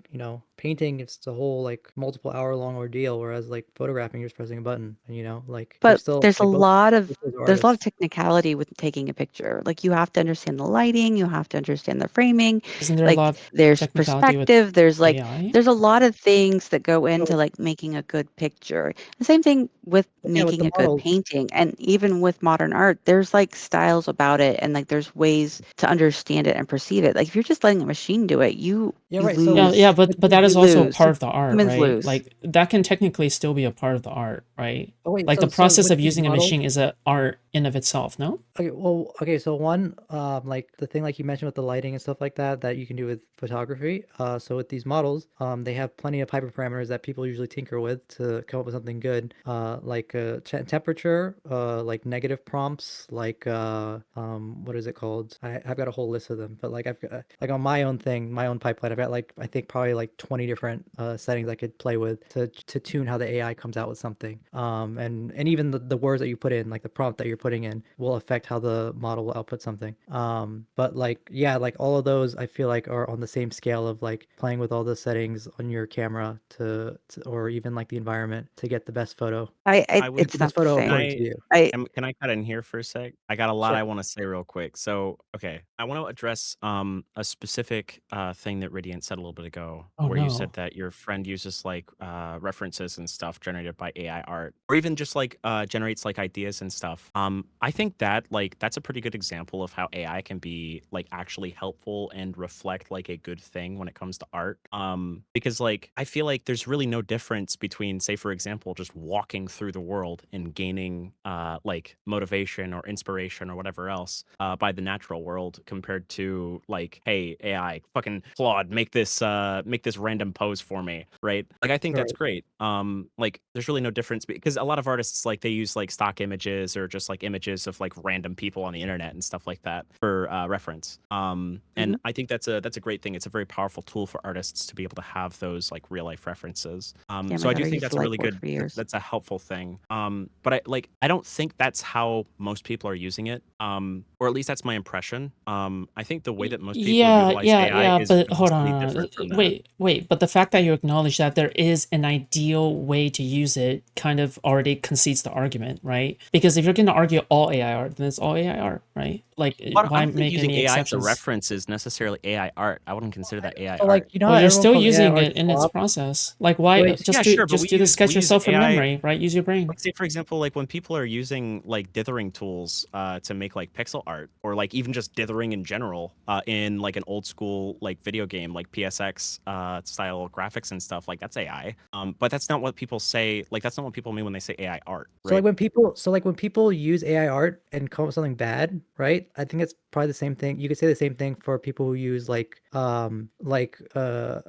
Speaker 3: painting it's a whole like multiple hour long ordeal, whereas like photographing you're just pressing a button and like you're
Speaker 4: But
Speaker 3: still like both those are
Speaker 4: there's a lot of
Speaker 3: artists.
Speaker 4: technicality with taking a picture. Like you have to understand the lighting, you have to understand the framing,
Speaker 2: isn't there a lot
Speaker 4: like
Speaker 2: of
Speaker 4: there's
Speaker 2: technicality with
Speaker 4: perspective,
Speaker 2: AI?
Speaker 4: there's a lot of things that go into
Speaker 3: So
Speaker 4: like making a good picture. The same thing with
Speaker 3: yeah, with
Speaker 4: making
Speaker 3: the
Speaker 4: a good
Speaker 3: models.
Speaker 4: painting, and even with modern art, there's like styles about it, and like there's ways to understand it and perceive it. Like if you're just letting a machine do it,
Speaker 3: Yeah,
Speaker 4: you
Speaker 3: right. So
Speaker 2: Yeah,
Speaker 4: lose.
Speaker 2: yeah,
Speaker 3: with
Speaker 2: but that
Speaker 3: the
Speaker 2: is
Speaker 4: You
Speaker 2: also a
Speaker 4: lose.
Speaker 2: part of the art,
Speaker 4: Humans
Speaker 2: right?
Speaker 4: lose.
Speaker 2: Like that can technically still be a part of the art, right?
Speaker 3: oh wait,
Speaker 2: Like the
Speaker 3: so
Speaker 2: process
Speaker 3: with
Speaker 2: of
Speaker 3: these
Speaker 2: using a
Speaker 3: models.
Speaker 2: machine is a art in of itself, no?
Speaker 3: Okay, well, okay, so one, like the thing like you mentioned with the lighting and stuff like that, that you can do with photography. So with these models, they have plenty of hyperparameters that people usually tinker with to come up with something good. Like temperature, like negative prompts, like what is it called? I've got a whole list of them, but like I've got like on my own thing, my own pipeline, I've got like I think probably like 20 different settings I could play with to tune how the AI comes out with something. And even the words that you put in, like the prompt that you're putting in, will affect how the model will output something. But like yeah, like all of those I feel like are on the same scale of like playing with all the settings on your camera to or even like the environment to get the best photo.
Speaker 5: I would.
Speaker 3: Get the
Speaker 4: It's
Speaker 3: best
Speaker 4: not the
Speaker 3: photo
Speaker 5: Can
Speaker 4: same.
Speaker 3: according to
Speaker 5: I
Speaker 3: you.
Speaker 4: I
Speaker 5: can I cut in here for a sec? I got a lot
Speaker 3: Sure.
Speaker 5: I want to say real quick. So, okay, I want to address a specific thing that Radiant said a little bit ago,
Speaker 2: Oh
Speaker 5: where you said
Speaker 2: no.
Speaker 5: that your friend uses like references and stuff generated by AI art, or even just like generates like ideas and stuff. I think that like that's a pretty good example of how AI can be like actually helpful and reflect like a good thing when it comes to art. Because like I feel like there's really no difference between, say, for example, just walking through the world and gaining like motivation or inspiration or whatever else by the natural world, compared to like, hey, AI, fucking Claude, make this random pose for me, right? Like I think that's
Speaker 3: Right.
Speaker 5: great. Like there's really no difference, because a lot of artists like they use like stock images or just like images of like random people on the internet and stuff like that for reference. And
Speaker 4: Mhm.
Speaker 5: I think that's a great thing. It's a very powerful tool for artists to be able to have those like real life references.
Speaker 4: Yeah, my
Speaker 5: So I do
Speaker 4: daughter
Speaker 5: think
Speaker 4: used
Speaker 5: that's
Speaker 4: the
Speaker 5: a
Speaker 4: light
Speaker 5: really
Speaker 4: board
Speaker 5: good,
Speaker 4: for years.
Speaker 5: that's a helpful thing. But I don't think that's how most people are using it. Or at least that's my impression. I think the way that most people
Speaker 2: Yeah,
Speaker 5: utilize
Speaker 2: yeah,
Speaker 5: AI
Speaker 2: yeah,
Speaker 5: is
Speaker 2: but hold
Speaker 5: vastly
Speaker 2: on.
Speaker 5: different from that.
Speaker 2: Wait, but the fact that you acknowledge that there is an ideal way to use it kind of already concedes the argument, right? Because if you're going to argue all AI art, then it's all AI art, right? Like,
Speaker 5: I
Speaker 2: why
Speaker 5: don't think
Speaker 2: make
Speaker 5: using
Speaker 2: any
Speaker 5: AI as a
Speaker 2: exceptions?
Speaker 5: reference is necessarily AI art. I wouldn't consider that AI
Speaker 3: So like
Speaker 5: art.
Speaker 3: how
Speaker 2: Well, you're
Speaker 3: everyone
Speaker 2: still
Speaker 3: calls AI
Speaker 2: using
Speaker 3: art
Speaker 2: it in its
Speaker 3: slop.
Speaker 2: process. Like, why
Speaker 3: Wait,
Speaker 5: Yeah, sure, but
Speaker 2: just do the sketch
Speaker 5: we use
Speaker 2: yourself from
Speaker 5: AI.
Speaker 2: memory, right? Use your brain.
Speaker 5: Like, say, for example, like when people are using like dithering tools to make make like pixel art or like even just dithering in general in like an old school like video game like PSX style graphics and stuff, like that's AI. But that's not what people say. Like that's not what people mean when they say AI art,
Speaker 3: So
Speaker 5: right?
Speaker 3: like when people use AI art and come up with something bad, right? I think it's probably the same thing. You could say the same thing for people who use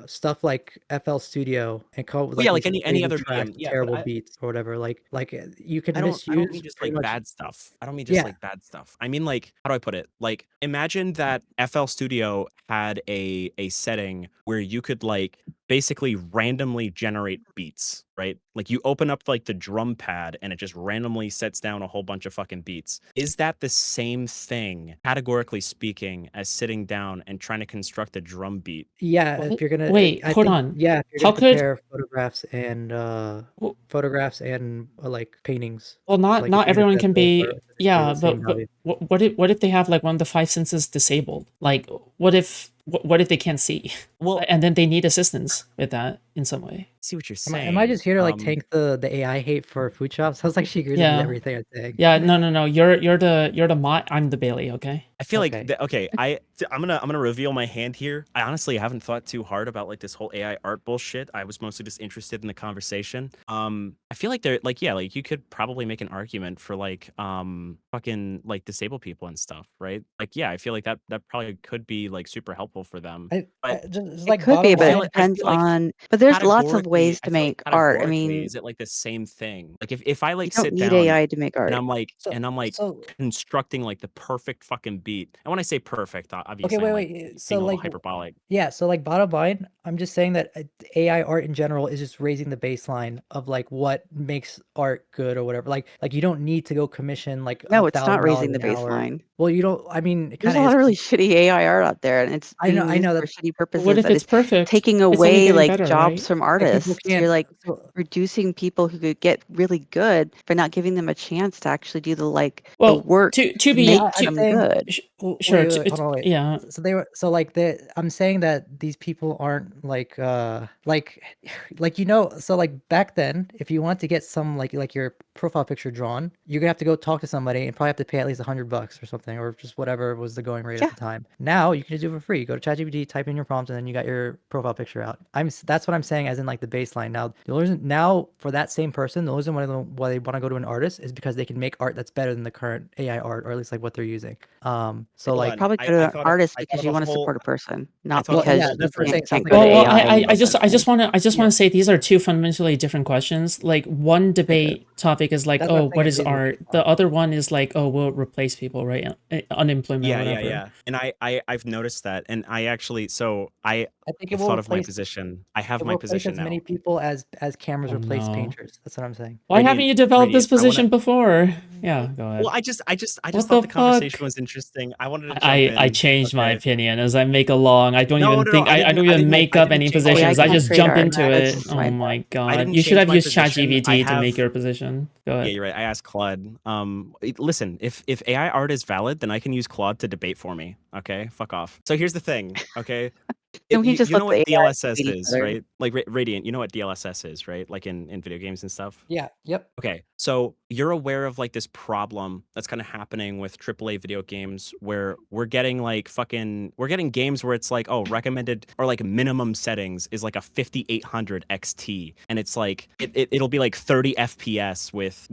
Speaker 3: stuff like FL Studio and come up with
Speaker 5: Well, yeah,
Speaker 3: like
Speaker 5: like
Speaker 3: these
Speaker 5: any
Speaker 3: crazy
Speaker 5: other
Speaker 3: tracks
Speaker 5: medium.
Speaker 3: with
Speaker 5: Yeah, but
Speaker 3: terrible beats or whatever. You can
Speaker 5: I don't
Speaker 3: misuse
Speaker 5: mean just
Speaker 3: pretty
Speaker 5: like
Speaker 3: much.
Speaker 5: bad stuff. I don't mean just
Speaker 3: Yeah,
Speaker 5: like bad stuff. I mean like how do I put it? Like imagine that FL Studio had a setting where you could like basically randomly generate beats, right? Like you open up like the drum pad and it just randomly sets down a whole bunch of fucking beats. Is that the same thing, categorically speaking, as sitting down and trying to construct a drum beat?
Speaker 3: yeah.
Speaker 2: What?
Speaker 3: If you're gonna,
Speaker 2: Wait,
Speaker 3: I
Speaker 2: hold
Speaker 3: think,
Speaker 2: on.
Speaker 3: yeah, if you're
Speaker 2: How
Speaker 3: gonna
Speaker 2: could
Speaker 3: compare photographs and like paintings,
Speaker 2: well not
Speaker 3: like if
Speaker 2: not
Speaker 3: you're gonna
Speaker 2: everyone
Speaker 3: say that
Speaker 2: can
Speaker 3: those
Speaker 2: be
Speaker 3: are essentially
Speaker 2: yeah,
Speaker 3: the same
Speaker 2: but
Speaker 3: value.
Speaker 2: what if they have like one of the five senses disabled? Like what if they can't see?
Speaker 5: Well,
Speaker 2: And then they need assistance with that in some way.
Speaker 5: see what you're
Speaker 3: Am I
Speaker 5: saying.
Speaker 3: just here to like tank the AI hate for food shops? Sounds like she agrees with
Speaker 2: Yeah.
Speaker 3: everything I'm saying.
Speaker 2: Yeah, no. You're the I'm the Bailey, okay?
Speaker 5: I feel like
Speaker 3: Okay.
Speaker 5: okay, I'm gonna reveal my hand here. I honestly haven't thought too hard about like this whole AI art bullshit. I was mostly just interested in the conversation. I feel like they're like yeah, like you could probably make an argument for like fucking like disabled people and stuff, right? Like yeah, I feel like that probably could be like super helpful for them.
Speaker 3: I
Speaker 5: But
Speaker 3: just
Speaker 4: It
Speaker 3: like
Speaker 4: could be,
Speaker 3: bottom
Speaker 4: but it
Speaker 3: line.
Speaker 5: I
Speaker 4: depends
Speaker 5: feel like
Speaker 4: on. But there's lots of ways to
Speaker 5: I feel like
Speaker 4: make art. I
Speaker 5: categorically,
Speaker 4: mean,
Speaker 5: is it like the same thing? Like if I
Speaker 4: you
Speaker 5: like
Speaker 4: don't
Speaker 5: sit
Speaker 4: need
Speaker 5: down
Speaker 4: AI to make
Speaker 5: and
Speaker 4: art.
Speaker 3: So
Speaker 5: I'm like
Speaker 3: so
Speaker 5: constructing like the perfect fucking beat. And when I say perfect,
Speaker 3: okay,
Speaker 5: obviously I'm
Speaker 3: wait,
Speaker 5: like
Speaker 3: wait.
Speaker 5: being
Speaker 3: So
Speaker 5: a little
Speaker 3: like
Speaker 5: hyperbolic.
Speaker 3: yeah, so like bottom line, I'm just saying that AI art in general is just raising the baseline of like what makes art good or whatever. Like you don't need to go commission like
Speaker 4: No, it's not
Speaker 3: $1,000
Speaker 4: raising the
Speaker 3: an hour.
Speaker 4: baseline.
Speaker 3: Well, you don't. I mean, it
Speaker 4: There's
Speaker 3: kind
Speaker 4: a
Speaker 3: of
Speaker 4: lot
Speaker 3: is.
Speaker 4: of really shitty AI art out there, and it's
Speaker 3: I know.
Speaker 4: being
Speaker 3: I
Speaker 4: used
Speaker 3: know
Speaker 4: for
Speaker 3: that.
Speaker 4: shitty
Speaker 2: But what
Speaker 4: purposes
Speaker 2: if
Speaker 4: that
Speaker 2: it's
Speaker 4: is
Speaker 2: perfect?
Speaker 4: taking
Speaker 2: It's only
Speaker 4: away
Speaker 2: getting
Speaker 4: like
Speaker 2: better,
Speaker 4: jobs
Speaker 2: right?
Speaker 4: from
Speaker 3: Like people
Speaker 4: artists. You're
Speaker 3: can't.
Speaker 4: like
Speaker 3: So
Speaker 4: reducing people who could get really good by not giving them a chance to actually do the
Speaker 2: Well,
Speaker 4: work
Speaker 2: to
Speaker 4: to
Speaker 2: be
Speaker 4: make
Speaker 3: I'm
Speaker 2: to
Speaker 4: them
Speaker 3: saying.
Speaker 4: good.
Speaker 2: sure,
Speaker 3: Wait, hold on, wait.
Speaker 2: yeah.
Speaker 3: So they were so like I'm saying that these people aren't like so like back then, if you want to get some like your profile picture drawn, you're gonna have to go talk to somebody and probably have to pay at least $100 or something, or just whatever was the going rate at
Speaker 4: Yeah.
Speaker 3: the time. Now you can just do it for free. Go to ChatGPT, type in your prompt, and then you got your profile picture out. That's what I'm saying, as in like the baseline. Now the only reason now for that same person, the only reason why they want to go to an artist is because they can make art that's better than the current AI art, or at least like what they're using. So
Speaker 5: Hold
Speaker 4: You
Speaker 3: like
Speaker 5: on.
Speaker 4: probably go to an artist
Speaker 5: I thought
Speaker 4: because
Speaker 5: of
Speaker 4: you
Speaker 5: a
Speaker 4: want to
Speaker 5: whole
Speaker 4: support a person,
Speaker 5: I
Speaker 4: not
Speaker 5: thought
Speaker 3: well,
Speaker 5: of a
Speaker 3: yeah,
Speaker 4: because
Speaker 5: whole
Speaker 4: you
Speaker 3: that's what I'm
Speaker 5: different
Speaker 3: saying.
Speaker 4: can't
Speaker 3: Something
Speaker 4: go
Speaker 3: like
Speaker 4: to
Speaker 2: Well,
Speaker 3: that.
Speaker 2: I,
Speaker 4: AI
Speaker 2: I,
Speaker 4: and
Speaker 2: I
Speaker 4: get
Speaker 2: just I
Speaker 4: something.
Speaker 2: just want to
Speaker 3: Yeah,
Speaker 2: say these are two fundamentally different questions. Like one debate topic is like,
Speaker 3: that's what I'm
Speaker 2: oh,
Speaker 3: saying
Speaker 2: what
Speaker 3: is
Speaker 2: is
Speaker 3: raising the
Speaker 2: art?
Speaker 3: baseline.
Speaker 2: The other one is like, oh, will it replace people, right? Unemployment, whatever.
Speaker 5: yeah. And I've noticed that. And I actually so
Speaker 3: I think
Speaker 5: I've
Speaker 3: it will
Speaker 5: thought of my
Speaker 3: replace
Speaker 5: position. I have
Speaker 3: it
Speaker 5: my
Speaker 3: will replace
Speaker 5: position
Speaker 3: as many
Speaker 5: now.
Speaker 3: people as cameras
Speaker 2: Oh
Speaker 3: replace
Speaker 2: no.
Speaker 3: painters. That's what I'm saying.
Speaker 2: Why haven't
Speaker 5: Radiant
Speaker 2: you developed this
Speaker 5: Radiant. I wanna
Speaker 2: position before? Yeah, go
Speaker 5: well,
Speaker 2: ahead.
Speaker 5: I just
Speaker 2: What
Speaker 5: thought
Speaker 2: the
Speaker 5: the conversation
Speaker 2: fuck?
Speaker 5: was interesting. I wanted to jump
Speaker 2: I
Speaker 5: in.
Speaker 2: changed my
Speaker 5: Okay.
Speaker 2: opinion as I make along. I don't even
Speaker 5: No.
Speaker 2: think I don't even make
Speaker 5: I
Speaker 2: up
Speaker 5: didn't
Speaker 2: any
Speaker 5: change my
Speaker 4: AI
Speaker 2: positions. I
Speaker 4: can't
Speaker 2: just
Speaker 5: position.
Speaker 4: create
Speaker 2: jump
Speaker 4: art.
Speaker 2: into
Speaker 3: Matt,
Speaker 2: it.
Speaker 4: That's
Speaker 2: Oh
Speaker 4: my
Speaker 2: my
Speaker 4: point.
Speaker 5: I
Speaker 2: god.
Speaker 5: didn't
Speaker 2: You should
Speaker 5: change
Speaker 2: have
Speaker 5: my
Speaker 2: used
Speaker 5: position. I
Speaker 2: ChatGPT to make
Speaker 5: have
Speaker 2: your position. Go
Speaker 5: yeah,
Speaker 2: ahead.
Speaker 5: you're right. I asked Claude. Listen, if AI art is valid, then I can use Claude to debate for me. Okay, fuck off. So here's the thing. Okay,
Speaker 4: Then we just
Speaker 5: you
Speaker 4: let
Speaker 5: know
Speaker 4: the
Speaker 5: what
Speaker 4: AI
Speaker 5: DLSS
Speaker 4: debate each
Speaker 5: is,
Speaker 4: other.
Speaker 5: right? Like Radiant, you know what DLSS is, right? Like in video games and stuff.
Speaker 3: Yeah, yep.
Speaker 5: Okay, so you're aware of like this problem that's kind of happening with AAA video games where we're getting games where it's like, oh, recommended or like minimum settings is like a 5800 XT, and it's like it'll be like 30 FPS with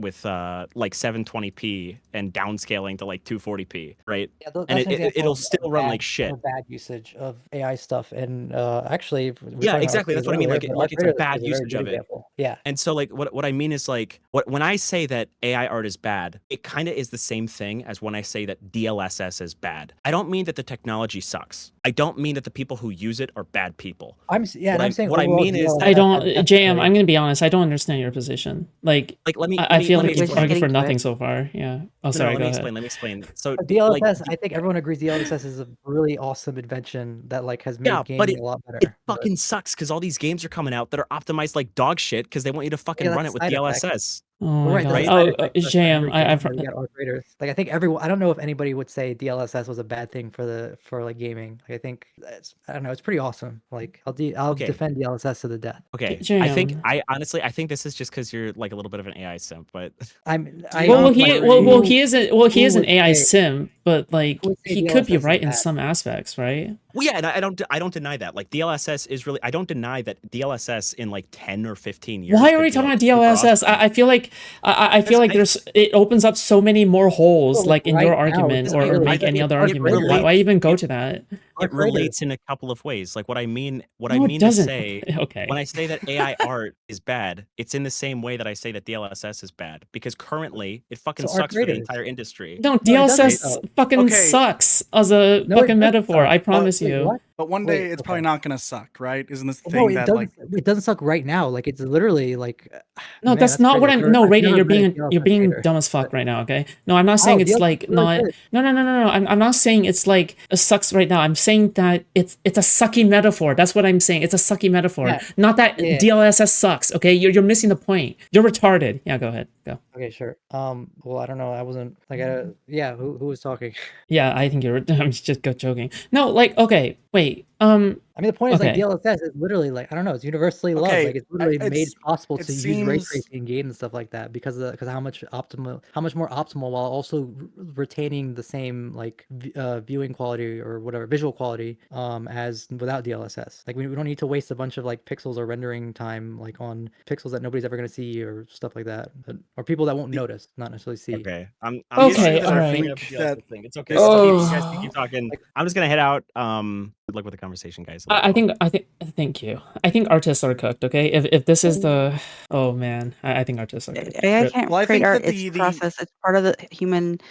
Speaker 5: like 720p and downscaling to like 240p, right?
Speaker 3: Yeah,
Speaker 5: And
Speaker 3: that's an example
Speaker 5: it'll still run like
Speaker 3: of a
Speaker 5: shit.
Speaker 3: bad usage of AI stuff. And actually, we were
Speaker 5: Yeah,
Speaker 3: talking about art
Speaker 5: exactly. That's
Speaker 3: creators
Speaker 5: what I mean.
Speaker 3: earlier,
Speaker 5: Like
Speaker 3: but
Speaker 5: like
Speaker 3: art
Speaker 5: it's a
Speaker 3: creators
Speaker 5: bad
Speaker 3: is a very
Speaker 5: usage
Speaker 3: good
Speaker 5: of it.
Speaker 3: example. Yeah.
Speaker 5: And so like what I mean is like when I say that AI art is bad, it kind of is the same thing as when I say that DLSS is bad. I don't mean that the technology sucks. I don't mean that the people who use it are bad people.
Speaker 3: Yeah, and I'm saying
Speaker 5: What I
Speaker 3: overall
Speaker 5: mean is
Speaker 2: I
Speaker 5: that
Speaker 3: DLSS
Speaker 2: don't
Speaker 3: has
Speaker 2: JM, I'm
Speaker 3: definitely.
Speaker 2: gonna be honest, I don't understand your position. Like I feel
Speaker 5: let me
Speaker 2: like you've
Speaker 4: We're just
Speaker 5: explain.
Speaker 2: argued
Speaker 4: getting
Speaker 2: for
Speaker 4: to it.
Speaker 2: nothing so far. Yeah. Oh
Speaker 5: No,
Speaker 2: sorry, go ahead.
Speaker 5: let me explain. So
Speaker 3: DLSS, I think everyone agrees DLSS is a really awesome invention that like has
Speaker 5: yeah,
Speaker 3: made
Speaker 5: but
Speaker 3: gaming a lot
Speaker 5: it
Speaker 3: better. But
Speaker 5: fucking sucks because all these games are coming out that are optimized like dog shit because they want you to
Speaker 3: yeah,
Speaker 5: fucking
Speaker 3: that's
Speaker 5: run
Speaker 3: a
Speaker 5: it with
Speaker 3: side effect.
Speaker 5: DLSS.
Speaker 2: Oh
Speaker 3: Well,
Speaker 2: my
Speaker 3: right,
Speaker 2: god.
Speaker 3: that's
Speaker 5: right?
Speaker 3: a side
Speaker 2: Oh,
Speaker 3: effect for
Speaker 2: JM,
Speaker 3: every game
Speaker 2: I've
Speaker 3: that we got art graders. Like I think everyone, I don't know if anybody would say DLSS was a bad thing for like gaming. Like, I think that's, I don't know, it's pretty awesome. Like I'll
Speaker 5: Okay.
Speaker 3: defend DLSS to the death.
Speaker 5: Okay.
Speaker 2: JM.
Speaker 5: I honestly, I think this is just because you're like a little bit of an AI simp, but
Speaker 3: I
Speaker 2: Well,
Speaker 3: mean, like
Speaker 2: he isn't. Well, he
Speaker 3: who
Speaker 2: is an
Speaker 3: would
Speaker 2: AI
Speaker 3: say
Speaker 2: sim, but like
Speaker 3: who would say
Speaker 2: he could be
Speaker 3: DLSS is
Speaker 2: right in
Speaker 3: bad?
Speaker 2: some aspects, right?
Speaker 5: well, yeah, and I don't deny that. Like DLSS is really, I don't deny that DLSS in like 10 or 15 years
Speaker 2: Why are
Speaker 5: could
Speaker 2: we
Speaker 5: be
Speaker 2: talking
Speaker 5: like
Speaker 2: about
Speaker 5: super
Speaker 2: DLSS?
Speaker 5: awesome.
Speaker 2: I feel like I feel
Speaker 5: Because
Speaker 2: like there's it opens up so many more holes,
Speaker 3: Well, like
Speaker 2: like in your
Speaker 3: right now, it
Speaker 2: argument,
Speaker 3: doesn't
Speaker 2: or
Speaker 3: really.
Speaker 2: make any
Speaker 3: It's
Speaker 2: other
Speaker 3: art
Speaker 2: argument.
Speaker 3: graders.
Speaker 2: Why even go
Speaker 5: it
Speaker 2: to that?
Speaker 5: it
Speaker 3: Art graders.
Speaker 5: relates in a couple of ways. Like what I mean
Speaker 2: No, it
Speaker 5: to
Speaker 2: doesn't.
Speaker 5: say
Speaker 2: Okay.
Speaker 5: when I say that AI art is bad, it's in the same way that I say that DLSS is bad because currently it fucking
Speaker 3: So art
Speaker 5: sucks for the
Speaker 3: graders.
Speaker 5: entire industry.
Speaker 2: No,
Speaker 3: No, it doesn't
Speaker 2: DLSS
Speaker 3: though.
Speaker 2: fucking
Speaker 7: Okay,
Speaker 2: sucks as a
Speaker 3: No, it
Speaker 2: fucking
Speaker 3: doesn't
Speaker 2: metaphor.
Speaker 3: suck.
Speaker 2: I
Speaker 7: but
Speaker 2: promise
Speaker 3: Wait,
Speaker 2: you.
Speaker 3: what?
Speaker 7: but one day
Speaker 3: Wait,
Speaker 7: it's
Speaker 3: okay.
Speaker 7: probably not gonna suck, right? Isn't this the
Speaker 3: No,
Speaker 7: thing that like
Speaker 3: it doesn't suck right now. Like it's literally like,
Speaker 2: No,
Speaker 3: man,
Speaker 2: that's
Speaker 3: that's
Speaker 2: not what
Speaker 3: crazy.
Speaker 2: I'm. No,
Speaker 3: I've
Speaker 2: Radiant,
Speaker 3: never met a
Speaker 2: you're
Speaker 3: DLSS
Speaker 2: being
Speaker 3: grader.
Speaker 2: dumb as
Speaker 3: But
Speaker 2: fuck right now. Okay. No, I'm not saying
Speaker 3: oh,
Speaker 2: it's
Speaker 3: DLSS
Speaker 2: like
Speaker 3: is really
Speaker 2: not.
Speaker 3: good.
Speaker 2: No. I'm not saying it's like it sucks right now. I'm saying that it's a sucky metaphor. That's what I'm saying. It's a sucky metaphor.
Speaker 3: Yeah,
Speaker 2: Not that
Speaker 3: yeah.
Speaker 2: DLSS sucks. Okay, you're missing the point. You're retarded. Yeah, go ahead. Go.
Speaker 3: Okay, sure. Well, I don't know. I wasn't like, yeah. Who was talking?
Speaker 2: Yeah, I think you're. I'm just joking. No, like okay, wait.
Speaker 3: I mean, the point is like
Speaker 2: Okay.
Speaker 3: DLSS is literally like, I don't know, it's universally loved.
Speaker 7: okay,
Speaker 3: Like it's literally made possible
Speaker 7: it
Speaker 3: to use ray
Speaker 7: seems
Speaker 3: tracing in games and stuff like that because of how much more optimal while also retaining the same like viewing quality or whatever visual quality as without DLSS. Like we don't need to waste a bunch of like pixels or rendering time like on pixels that nobody's ever gonna see or stuff like that, or people that won't
Speaker 7: the
Speaker 3: notice, not necessarily see.
Speaker 5: Okay. I'm
Speaker 7: the
Speaker 5: sorry.
Speaker 7: issue
Speaker 2: Okay.
Speaker 7: that
Speaker 2: All
Speaker 7: I
Speaker 5: I'm
Speaker 2: right.
Speaker 5: bringing up
Speaker 7: think
Speaker 5: the
Speaker 7: that
Speaker 5: DLSS thing. It's okay.
Speaker 7: this
Speaker 5: It's okay. You
Speaker 7: keeps
Speaker 5: guys can keep talking.
Speaker 3: Like,
Speaker 5: I'm just gonna head out. Good luck with the conversation, guys. I love
Speaker 2: I
Speaker 5: you all.
Speaker 2: think thank you. I think artists are cooked. Okay, if this is the oh man, I think artists are cooked.
Speaker 4: AI
Speaker 2: Rip.
Speaker 4: can't
Speaker 7: well, I
Speaker 4: create
Speaker 7: think
Speaker 4: art.
Speaker 7: that
Speaker 4: It's
Speaker 7: the
Speaker 4: process. It's part of the human.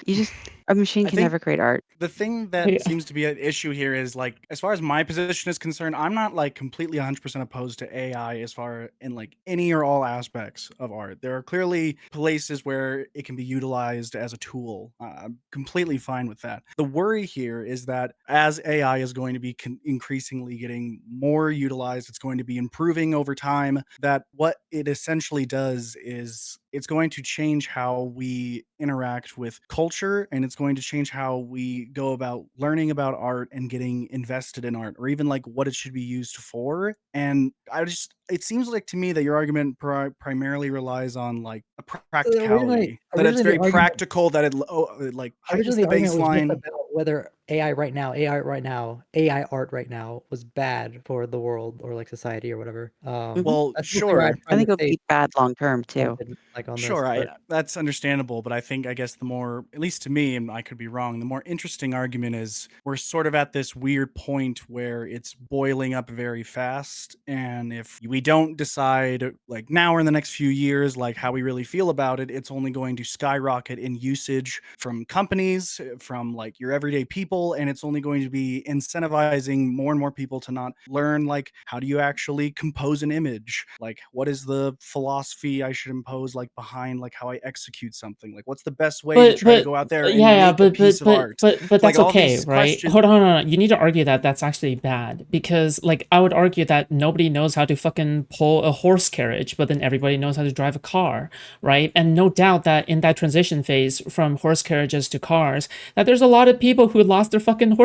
Speaker 4: A machine
Speaker 7: I
Speaker 4: can
Speaker 7: think
Speaker 4: never create art.
Speaker 7: the thing
Speaker 2: Yeah.
Speaker 7: that seems to be an issue here is like as far as my position is concerned, I'm not like completely 100% opposed to AI as far in like any or all aspects of art. There are clearly places where it can be utilized as a tool. I'm completely fine with that. The worry here is that as AI is going to be increasingly getting more utilized, it's going to be improving over time, that what it essentially does is it's going to change how we interact with culture, and it's going to change how we go about learning about art and getting invested in art, or even like what it should be used for. And it seems like to me that your argument primarily relies on like a practicality, that it's
Speaker 3: originally
Speaker 7: very practical, that it like heightens
Speaker 3: originally
Speaker 7: the
Speaker 3: the argument was just
Speaker 7: baseline.
Speaker 3: about whether AI art right now was bad for the world or like society or whatever.
Speaker 7: Well,
Speaker 3: That's basically what
Speaker 7: sure.
Speaker 3: I'm
Speaker 4: I
Speaker 3: trying
Speaker 4: think
Speaker 3: to
Speaker 4: it'll
Speaker 3: say
Speaker 4: be bad long term too.
Speaker 3: like on this.
Speaker 7: Sure,
Speaker 3: But
Speaker 7: that's understandable, but I guess the more, at least to me, and I could be wrong, the more interesting argument is we're sort of at this weird point where it's boiling up very fast, and if we don't decide like now or in the next few years like how we really feel about it, it's only going to skyrocket in usage from companies, from like your everyday people, and it's only going to be incentivizing more and more people to not learn like how do you actually compose an image, like what is the philosophy I should impose like behind like how I execute something, like what's the best way to try to go out there and make a piece of art,
Speaker 2: but
Speaker 7: like
Speaker 2: that's
Speaker 7: all
Speaker 2: okay,
Speaker 7: these
Speaker 2: right?
Speaker 7: questions.
Speaker 2: Hold on. You need to argue that that's actually bad because, like, I would argue that nobody knows how to fucking pull a horse carriage, but then everybody knows how to drive a car, right? And no doubt that in that transition phase from horse carriages to cars, that there's a lot of people who lost their fucking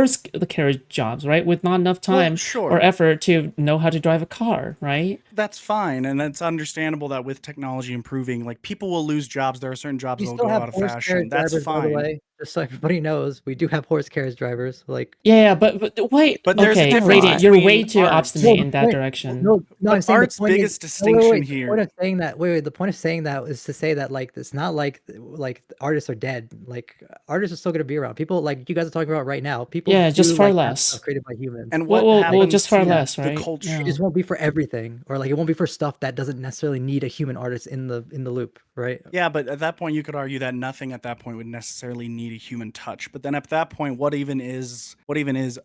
Speaker 2: carriage jobs, right? With not enough
Speaker 7: Well,
Speaker 2: time or
Speaker 7: sure,
Speaker 2: effort to know how to drive a car, right?
Speaker 7: that's fine, and it's understandable that with technology improving, like people will lose jobs. There are certain jobs
Speaker 3: we
Speaker 7: that will
Speaker 3: still
Speaker 7: go
Speaker 3: have
Speaker 7: out of
Speaker 3: horse
Speaker 7: fashion.
Speaker 3: carriage
Speaker 7: That's
Speaker 3: drivers, by the
Speaker 7: fine.
Speaker 3: way. Just so everybody knows, we do have horse carriage drivers. Like,
Speaker 2: Yeah, but wait.
Speaker 7: But there's a
Speaker 2: Okay,
Speaker 7: difference
Speaker 2: Radiant, you're way
Speaker 7: between
Speaker 2: too
Speaker 7: art.
Speaker 2: obstinate
Speaker 3: the
Speaker 2: in that
Speaker 3: point,
Speaker 2: direction.
Speaker 3: no,
Speaker 7: But
Speaker 3: I'm saying the
Speaker 7: art's
Speaker 3: point is,
Speaker 7: biggest
Speaker 3: no,
Speaker 7: distinction
Speaker 3: the point
Speaker 7: here.
Speaker 3: of saying that, the point of saying that is to say that like it's not like the artists are dead. Like artists are still gonna be around. People like you guys are talking about right now. People
Speaker 2: Yeah, just
Speaker 3: do
Speaker 2: far
Speaker 3: like have
Speaker 2: less.
Speaker 3: stuff created by humans.
Speaker 7: And
Speaker 2: Well,
Speaker 7: what
Speaker 2: just
Speaker 7: happens
Speaker 2: far
Speaker 7: to
Speaker 2: less,
Speaker 7: the
Speaker 2: right?
Speaker 7: culture?
Speaker 3: It
Speaker 2: Yeah.
Speaker 3: just won't be for everything, or like it won't be for stuff that doesn't necessarily need a human artist in the loop, right?
Speaker 7: Yeah, but at that point, you could argue that nothing at that point would necessarily need a human touch. But then at that point, what even is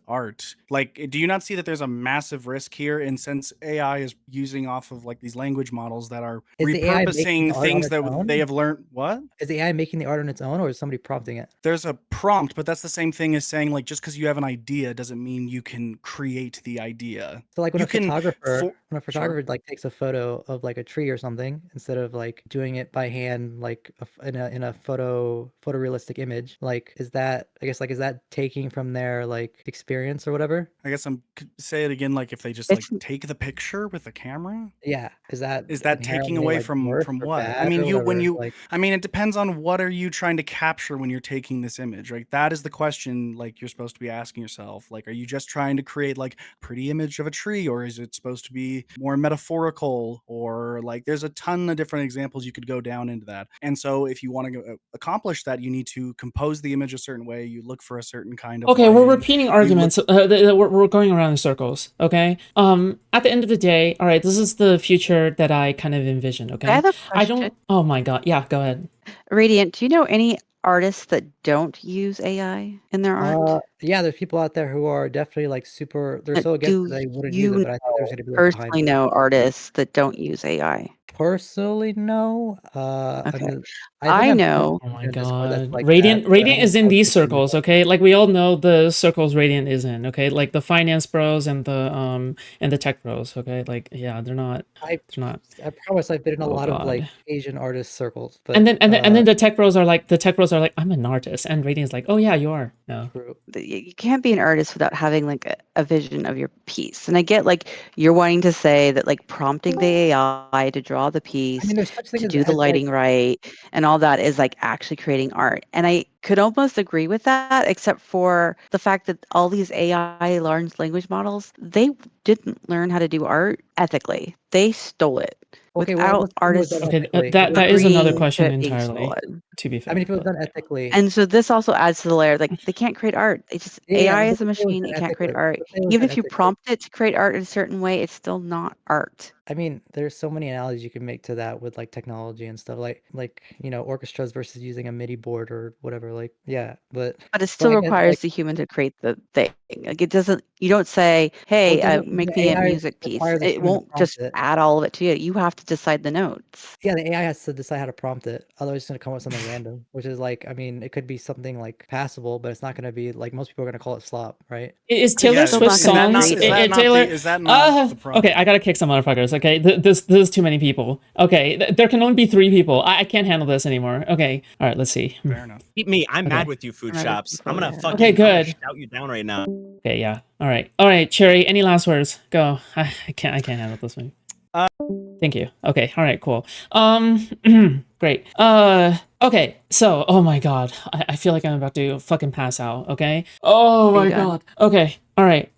Speaker 7: art? Like, do you not see that there's a massive risk here? And since AI is using off of like these language models that are
Speaker 3: Is the AI making the
Speaker 7: repurposing
Speaker 3: art on
Speaker 7: things
Speaker 3: its
Speaker 7: that they
Speaker 3: own?
Speaker 7: have learned, what?
Speaker 3: Is the AI making the art on its own, or is somebody prompting it?
Speaker 7: There's a prompt, but that's the same thing as saying like just because you have an idea doesn't mean you can create the idea.
Speaker 3: So like when
Speaker 7: You
Speaker 3: a
Speaker 7: can
Speaker 3: photographer, when a photographer like takes a photo of like a tree or something instead of like doing it by hand, like in a photorealistic image, like is that, I guess, like is that taking from their like experience or whatever?
Speaker 7: I guess say it again. Like if they just like
Speaker 4: It's
Speaker 7: take the picture with the camera,
Speaker 3: Yeah, is that
Speaker 7: is that taking
Speaker 3: inherently
Speaker 7: away
Speaker 3: like worse
Speaker 7: from
Speaker 3: or
Speaker 7: what? I
Speaker 3: bad
Speaker 7: mean,
Speaker 3: or whatever?
Speaker 7: you
Speaker 3: Like,
Speaker 7: I mean, it depends on what are you trying to capture when you're taking this image, right? That is the question like you're supposed to be asking yourself. Like, are you just trying to create like a pretty image of a tree, or is it supposed to be more metaphorical? Or like there's a ton of different examples you could go down into that. And so if you want to accomplish that, you need to compose the image a certain way, you look for a certain kind of
Speaker 2: Okay, we're
Speaker 7: lighting,
Speaker 2: repeating
Speaker 7: you look.
Speaker 2: arguments. We're going around in circles. Okay. At the end of the day, all right, this is the future that I kind of envisioned.
Speaker 4: I
Speaker 2: Okay.
Speaker 4: have a
Speaker 2: I
Speaker 4: question.
Speaker 2: don't. Oh my god. Yeah. Go ahead.
Speaker 4: Radiant, do you know any artists that don't use AI in their art?
Speaker 3: yeah, there's people out there who are definitely like super, they're
Speaker 4: Uh,
Speaker 3: so against
Speaker 4: Do
Speaker 3: it they wouldn't use
Speaker 4: you
Speaker 3: it, but I think there's gonna be like behind
Speaker 4: personally know artists that don't use AI?
Speaker 3: personally, no. I
Speaker 4: Okay.
Speaker 3: mean, I think
Speaker 4: I
Speaker 3: I'm
Speaker 4: know.
Speaker 2: Oh my
Speaker 3: in a Discord that's
Speaker 2: god.
Speaker 3: like that,
Speaker 2: Radiant
Speaker 3: but I
Speaker 2: Radiant
Speaker 3: haven't
Speaker 2: is in
Speaker 3: talked
Speaker 2: these
Speaker 3: to somebody
Speaker 2: circles,
Speaker 3: else.
Speaker 2: okay? Like we all know the circles Radiant is in, okay? Like the finance bros and the tech bros, okay? Like yeah,
Speaker 3: I
Speaker 2: they're not.
Speaker 3: I promise I've been in a
Speaker 2: Oh
Speaker 3: lot of like
Speaker 2: god.
Speaker 3: Asian artist circles,
Speaker 2: And
Speaker 3: but
Speaker 2: then the tech bros are like I'm an artist, and Radiant's like, "Oh yeah, you are." No.
Speaker 3: true.
Speaker 4: You can't be an artist without having like a vision of your piece. And I get like you're wanting to say that like prompting the AI to draw the
Speaker 3: I
Speaker 4: piece,
Speaker 3: mean, there's such thing
Speaker 4: to do the
Speaker 3: as like
Speaker 4: lighting right, and all that is like actually creating art. And I could almost agree with that, except for the fact that all these AI large language models, they didn't learn how to do art ethically. They stole it
Speaker 3: okay, well,
Speaker 4: without
Speaker 3: let's say it was done
Speaker 4: artists
Speaker 2: Okay,
Speaker 3: ethically. It was
Speaker 2: that is
Speaker 3: done
Speaker 2: another
Speaker 4: agreeing
Speaker 3: ethically.
Speaker 4: to
Speaker 2: question
Speaker 4: it being
Speaker 2: entirely,
Speaker 4: stolen.
Speaker 2: to be
Speaker 3: I mean,
Speaker 2: fair.
Speaker 3: if it was
Speaker 2: But
Speaker 3: done ethically,
Speaker 4: And so this also adds to the layer, like they can't create art. It's just
Speaker 3: yeah,
Speaker 4: AI
Speaker 3: but
Speaker 4: is a
Speaker 3: let's say it was
Speaker 4: machine.
Speaker 3: done
Speaker 4: It can't create
Speaker 3: ethically.
Speaker 4: art.
Speaker 3: Let's say it was
Speaker 4: Even
Speaker 3: done
Speaker 4: if you
Speaker 3: ethically.
Speaker 4: prompt it to create art in a certain way, it's still not art.
Speaker 3: I mean, there's so many analogies you can make to that with like technology and stuff, like you know, orchestras versus using a MIDI board or whatever. Like, yeah,
Speaker 4: But it
Speaker 3: but
Speaker 4: still
Speaker 3: I guess
Speaker 4: requires
Speaker 3: like,
Speaker 4: the human to create the thing. Like it doesn't. You don't say,
Speaker 3: well,
Speaker 4: "Hey,
Speaker 3: doesn't
Speaker 4: make
Speaker 3: the
Speaker 4: me a
Speaker 3: AI
Speaker 4: music piece."
Speaker 3: require the
Speaker 4: It
Speaker 3: human to
Speaker 4: won't
Speaker 3: prompt
Speaker 4: just
Speaker 3: it?
Speaker 4: add all of it to you. You have to decide the notes.
Speaker 3: Yeah, the AI has to decide how to prompt it. Otherwise, it's gonna come up with something random, which is like, I mean, it could be something like passable, but it's not gonna be like most people are gonna call it slop, right?
Speaker 2: is
Speaker 4: But it's
Speaker 2: Taylor
Speaker 7: Yeah,
Speaker 4: still
Speaker 2: Swift
Speaker 4: not
Speaker 7: is
Speaker 4: going to
Speaker 7: that not
Speaker 2: songs?
Speaker 4: create it.
Speaker 2: Taylor.
Speaker 7: is that not the
Speaker 2: Okay,
Speaker 7: problem?
Speaker 2: I gotta kick some motherfuckers. Okay, this is too many people. Okay, there can only be 3 people. I can't handle this anymore. Okay, all right, let's see.
Speaker 7: Fair enough.
Speaker 5: Keep me. I'm mad
Speaker 2: Okay.
Speaker 5: with you, food
Speaker 4: I'm not
Speaker 5: shops.
Speaker 4: completely there.
Speaker 2: Okay,
Speaker 5: I'm gonna
Speaker 2: good.
Speaker 5: shout you down right now.
Speaker 2: Okay, yeah. All right, Cherry. Any last words? Go. I can't handle this one. Thank you. Okay. All right. Cool. Great. Okay. So, oh my god, I feel like I'm about to fucking pass out. Okay. Oh
Speaker 4: Are you
Speaker 2: my
Speaker 4: done?
Speaker 2: god. Okay. All right.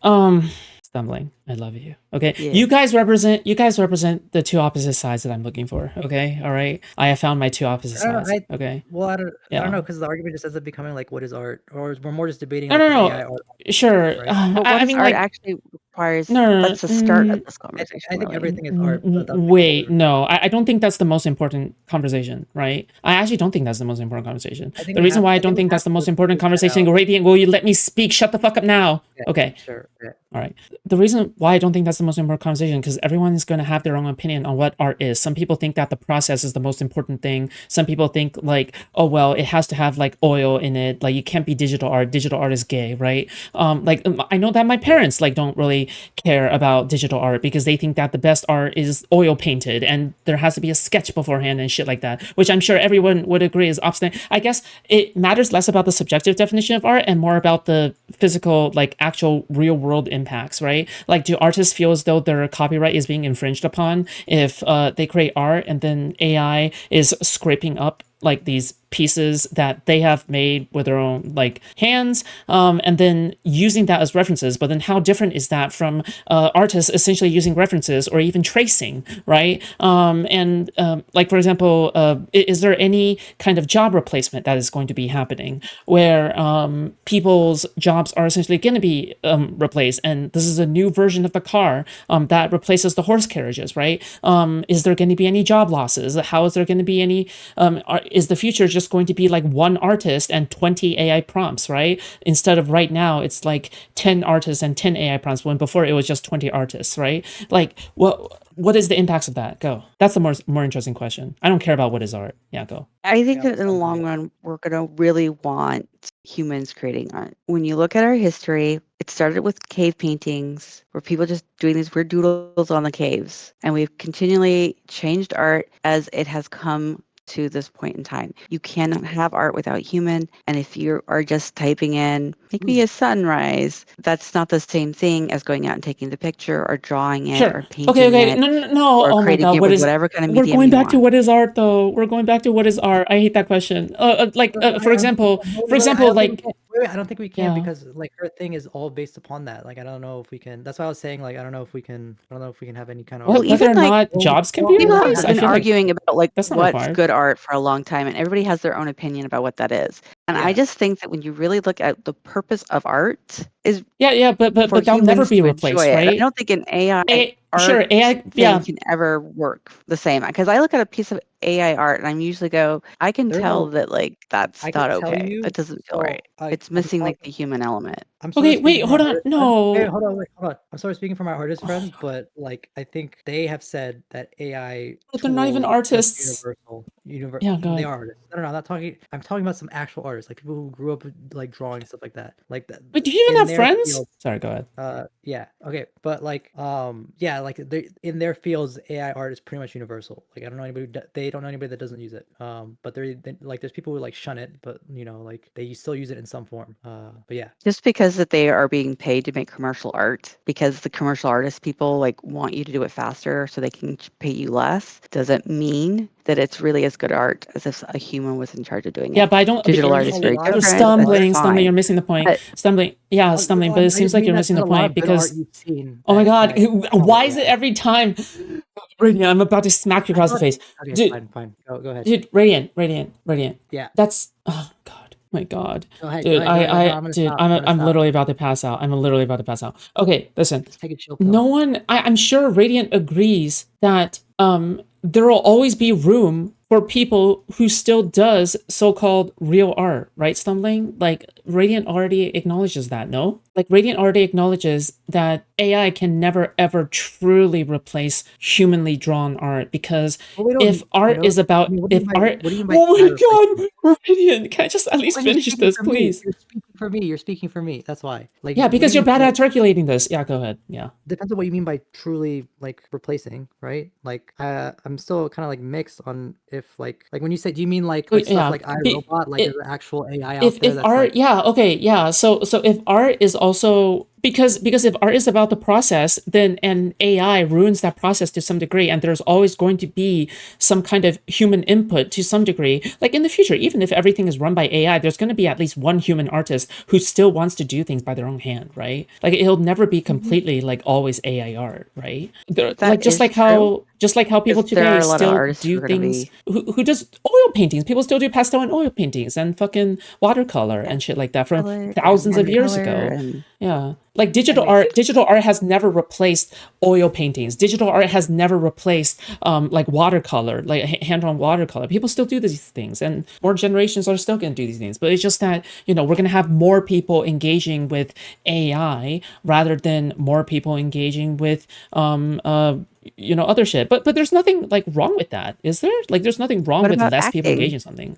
Speaker 2: Stumbling. I love you. Okay.
Speaker 4: Yeah.
Speaker 2: You guys represent the two opposite sides that I'm looking for. Okay. All right. I have found my two opposite
Speaker 3: I don't know.
Speaker 2: sides. Okay.
Speaker 3: Well, I don't
Speaker 2: Yeah.
Speaker 3: know, because the argument just ends up becoming like, what is art? Or we're more just debating
Speaker 2: No,
Speaker 3: like,
Speaker 2: no,
Speaker 3: is AI
Speaker 2: no.
Speaker 3: art,
Speaker 2: Sure.
Speaker 3: right?
Speaker 4: But what
Speaker 2: I
Speaker 4: is
Speaker 2: mean,
Speaker 4: art
Speaker 2: like,
Speaker 4: actually requires?
Speaker 2: no, no,
Speaker 4: That's the start of
Speaker 2: no.
Speaker 4: this conversation,
Speaker 3: I think
Speaker 4: really.
Speaker 3: everything is art, but that's like a whole
Speaker 2: Wait,
Speaker 3: different.
Speaker 2: no, I don't think that's the most important conversation, right? I actually don't think that's the most important conversation.
Speaker 3: I think
Speaker 2: The
Speaker 3: we
Speaker 2: reason
Speaker 3: have.
Speaker 2: why I
Speaker 3: I think
Speaker 2: don't
Speaker 3: we
Speaker 2: think
Speaker 3: have
Speaker 2: that's the
Speaker 3: to
Speaker 2: most important
Speaker 3: figure that
Speaker 2: conversation,
Speaker 3: out.
Speaker 2: Radiant, will you let me speak? Shut the fuck up now.
Speaker 3: Yeah,
Speaker 2: Okay.
Speaker 3: sure. Yeah.
Speaker 2: All right. The reason why I don't think that's the most important conversation, because everyone is going to have their own opinion on what art is. Some people think that the process is the most important thing. Some people think like, oh well, it has to have like oil in it. Like you can't be digital art. Digital art is gay, right? I know that my parents like don't really care about digital art because they think that the best art is oil painted and there has to be a sketch beforehand and shit like that, which I'm sure everyone would agree is obstinate. I guess it matters less about the subjective definition of art and more about the physical, like actual real world impacts, right? Like, do artists feel as though their copyright is being infringed upon if they create art and then AI is scraping up like these pieces that they have made with their own like hands, and then using that as references? But then how different is that from artists essentially using references or even tracing, right? Like for example, is there any kind of job replacement that is going to be happening where people's jobs are essentially going to be replaced, and this is a new version of the car that replaces the horse carriages, right? Is there going to be any job losses? How is there going to be any is the future just going to be like one artist and 20 AI prompts, right? Instead of right now, it's like 10 artists and 10 AI prompts, when before it was just 20 artists, right? Like, what is the impacts of that? Go. That's the more interesting question. I don't care about what is art. Yeah, go.
Speaker 4: I think
Speaker 3: Yeah,
Speaker 4: that in the
Speaker 3: sounds
Speaker 4: long
Speaker 3: good.
Speaker 4: run, we're going to really want humans creating art. When you look at our history, it started with cave paintings where people just doing these weird doodles on the caves. And we've continually changed art as it has come to this point in time. You cannot have art without human. And if you are just typing in, make me a sunrise, that's not the same thing as going out and taking the picture or drawing it
Speaker 2: Sure.
Speaker 4: or
Speaker 2: Okay,
Speaker 4: painting
Speaker 2: okay.
Speaker 4: it
Speaker 2: No, no, no.
Speaker 4: or
Speaker 2: Oh my
Speaker 4: creating
Speaker 2: God.
Speaker 4: it
Speaker 2: What
Speaker 4: with
Speaker 2: is.
Speaker 4: whatever kind of
Speaker 2: We're
Speaker 4: medium
Speaker 2: going
Speaker 4: you
Speaker 2: back to
Speaker 4: want.
Speaker 2: what is art, though. We're going back to what is art. I hate that question. For example,
Speaker 3: I don't think we
Speaker 2: like,
Speaker 3: can. Wait, I don't think we can
Speaker 2: yeah.
Speaker 3: because like her thing is all based upon that. Like I don't know if we can. That's why I was saying like I don't know if we can. I don't know if we can have any kind of
Speaker 2: Well,
Speaker 3: art.
Speaker 4: Well,
Speaker 2: whether
Speaker 4: even
Speaker 2: or
Speaker 4: like
Speaker 2: not jobs can be
Speaker 3: Well,
Speaker 4: people
Speaker 3: we're not
Speaker 2: replaced,
Speaker 4: have
Speaker 2: I
Speaker 4: been
Speaker 3: having
Speaker 2: feel like
Speaker 4: arguing about like
Speaker 2: that's not
Speaker 4: what's
Speaker 2: required.
Speaker 4: good art for a long time, and everybody has their own opinion about what that is. And I
Speaker 3: yeah.
Speaker 4: just think that when you really look at the purpose of art is
Speaker 2: Yeah, yeah,
Speaker 4: for
Speaker 2: but that'll never
Speaker 4: humans
Speaker 2: be
Speaker 4: to enjoy
Speaker 2: replaced,
Speaker 4: it. And I
Speaker 2: right?
Speaker 4: don't think an AI
Speaker 2: Sure,
Speaker 4: art
Speaker 2: AI.
Speaker 4: thing
Speaker 2: Yeah,
Speaker 4: can ever work the same. Because I look at a piece of AI art and I'm usually go, I can
Speaker 3: There's
Speaker 4: tell
Speaker 3: a.
Speaker 4: that like that's
Speaker 3: I can
Speaker 4: not
Speaker 3: tell
Speaker 4: okay. That
Speaker 3: you.
Speaker 4: doesn't feel right.
Speaker 3: So
Speaker 4: It's
Speaker 3: I'm
Speaker 4: missing like
Speaker 3: talking.
Speaker 4: the human element.
Speaker 3: I'm sort of
Speaker 2: okay,
Speaker 3: speaking
Speaker 2: wait,
Speaker 3: from
Speaker 2: hold
Speaker 3: our
Speaker 2: on.
Speaker 3: artist friends. Wait,
Speaker 2: No.
Speaker 3: hold on, wait, hold on. I'm sort of speaking from our artist friends, but like I think they have said that AI
Speaker 2: But they're not even
Speaker 3: tools are pretty much
Speaker 2: artists.
Speaker 3: universal.
Speaker 2: Yeah,
Speaker 3: They
Speaker 2: God.
Speaker 3: are artists. No, I'm not talking. I'm talking about some actual artists, like people who grew up with, like drawing stuff like that. Like that
Speaker 2: Wait, do you even
Speaker 3: in
Speaker 2: have
Speaker 3: their
Speaker 2: friends?
Speaker 3: field.
Speaker 2: Sorry, go ahead.
Speaker 3: Yeah, okay, but like yeah, like they in their fields AI art is pretty much universal. Like I don't know anybody they don't know anybody that doesn't use it. But like there's people who like shun it, but you know like they still use it in some form. But yeah.
Speaker 4: Just because that they are being paid to make commercial art, because the commercial artist people like want you to do it faster so they can pay you less, doesn't mean that it's really as good art as if a human was in charge of doing
Speaker 2: Yeah,
Speaker 4: it.
Speaker 2: but I don't.
Speaker 4: Digital art
Speaker 3: There's
Speaker 4: is
Speaker 3: a
Speaker 4: very
Speaker 3: lot of good
Speaker 4: different. That's
Speaker 3: art.
Speaker 2: Stumbling. You're
Speaker 4: fine.
Speaker 2: missing the point.
Speaker 4: But
Speaker 2: Stumbling. Yeah, stumbling. But it
Speaker 3: I
Speaker 2: seems
Speaker 3: just
Speaker 2: like
Speaker 3: mean
Speaker 2: you're
Speaker 3: that
Speaker 2: missing
Speaker 3: there's
Speaker 2: the
Speaker 3: a lot
Speaker 2: point
Speaker 3: of good art
Speaker 2: because.
Speaker 3: you've seen
Speaker 2: Oh my God!
Speaker 3: that
Speaker 2: Why is it
Speaker 3: AI.
Speaker 2: every time? Radiant, I'm about to smack you
Speaker 3: I
Speaker 2: across the
Speaker 3: thought
Speaker 2: face,
Speaker 3: okay,
Speaker 2: dude.
Speaker 3: fine. Go ahead.
Speaker 2: Dude, Radiant.
Speaker 3: Yeah.
Speaker 2: That's oh God, my God,
Speaker 3: Go ahead.
Speaker 2: dude.
Speaker 3: Go ahead. No,
Speaker 2: Dude,
Speaker 3: I'm gonna
Speaker 2: I'm
Speaker 3: stop.
Speaker 2: literally about to pass out. I'm literally about to pass out. Okay, listen.
Speaker 3: Just take a chill
Speaker 2: No
Speaker 3: pill.
Speaker 2: one. I'm sure Radiant agrees that there will always be room for people who still does so-called real art, right? Stumbling, like Radiant already acknowledges that, no? Like Radiant already acknowledges that AI can never ever truly replace humanly drawn art because
Speaker 3: Well, we
Speaker 2: if
Speaker 3: don't
Speaker 2: art
Speaker 3: know.
Speaker 2: is
Speaker 3: I
Speaker 2: about
Speaker 3: mean,
Speaker 2: if art
Speaker 3: what do you mean by
Speaker 2: oh
Speaker 3: AI
Speaker 2: my
Speaker 3: replacement?
Speaker 2: God, Radiant, can I just at least
Speaker 3: Well, you're
Speaker 2: finish
Speaker 3: speaking
Speaker 2: this,
Speaker 3: for me.
Speaker 2: please?
Speaker 3: You're speaking for me. You're speaking for me. That's why. Like,
Speaker 2: Yeah,
Speaker 3: what do
Speaker 2: because
Speaker 3: you
Speaker 2: you're
Speaker 3: mean
Speaker 2: bad
Speaker 3: by
Speaker 2: at articulating this. Yeah, go ahead. Yeah.
Speaker 3: depends on what you mean by truly like replacing, right? Like, I'm still kind of like mixed on if like when you say, do you mean like stuff
Speaker 2: Yeah.
Speaker 3: like iRobot, like there's an actual AI out there
Speaker 2: If
Speaker 3: that's
Speaker 2: art,
Speaker 3: like,
Speaker 2: yeah, okay, yeah. So if art is also because if art is about the process, then an AI ruins that process to some degree, and there's always going to be some kind of human input to some degree. Like in the future, even if everything is run by AI, there's going to be at least one human artist who still wants to do things by their own hand, right? Like it'll never be completely like always AI art, right? Like
Speaker 4: that is true
Speaker 2: just like how people
Speaker 4: because there are
Speaker 2: today
Speaker 4: a lot of
Speaker 2: still
Speaker 4: artists who
Speaker 2: do
Speaker 4: are going to
Speaker 2: things
Speaker 4: be
Speaker 2: who does oil paintings. People still do pastel and oil paintings and fucking watercolor and shit like that from
Speaker 4: acrylic and
Speaker 2: thousands of years
Speaker 4: watercolor
Speaker 2: ago.
Speaker 4: and
Speaker 2: Yeah. Like
Speaker 3: and it's
Speaker 2: digital art has never replaced oil paintings. Digital art has never replaced like watercolor, like hand-drawn watercolor. People still do these things and more generations are still going to do these things. But it's just that, we're going to have more people engaging with AI rather than more people engaging with other shit. But there's nothing like wrong with that, is there? Like there's nothing wrong
Speaker 4: what
Speaker 2: with
Speaker 4: about
Speaker 2: less people
Speaker 4: acting?
Speaker 2: engaging something.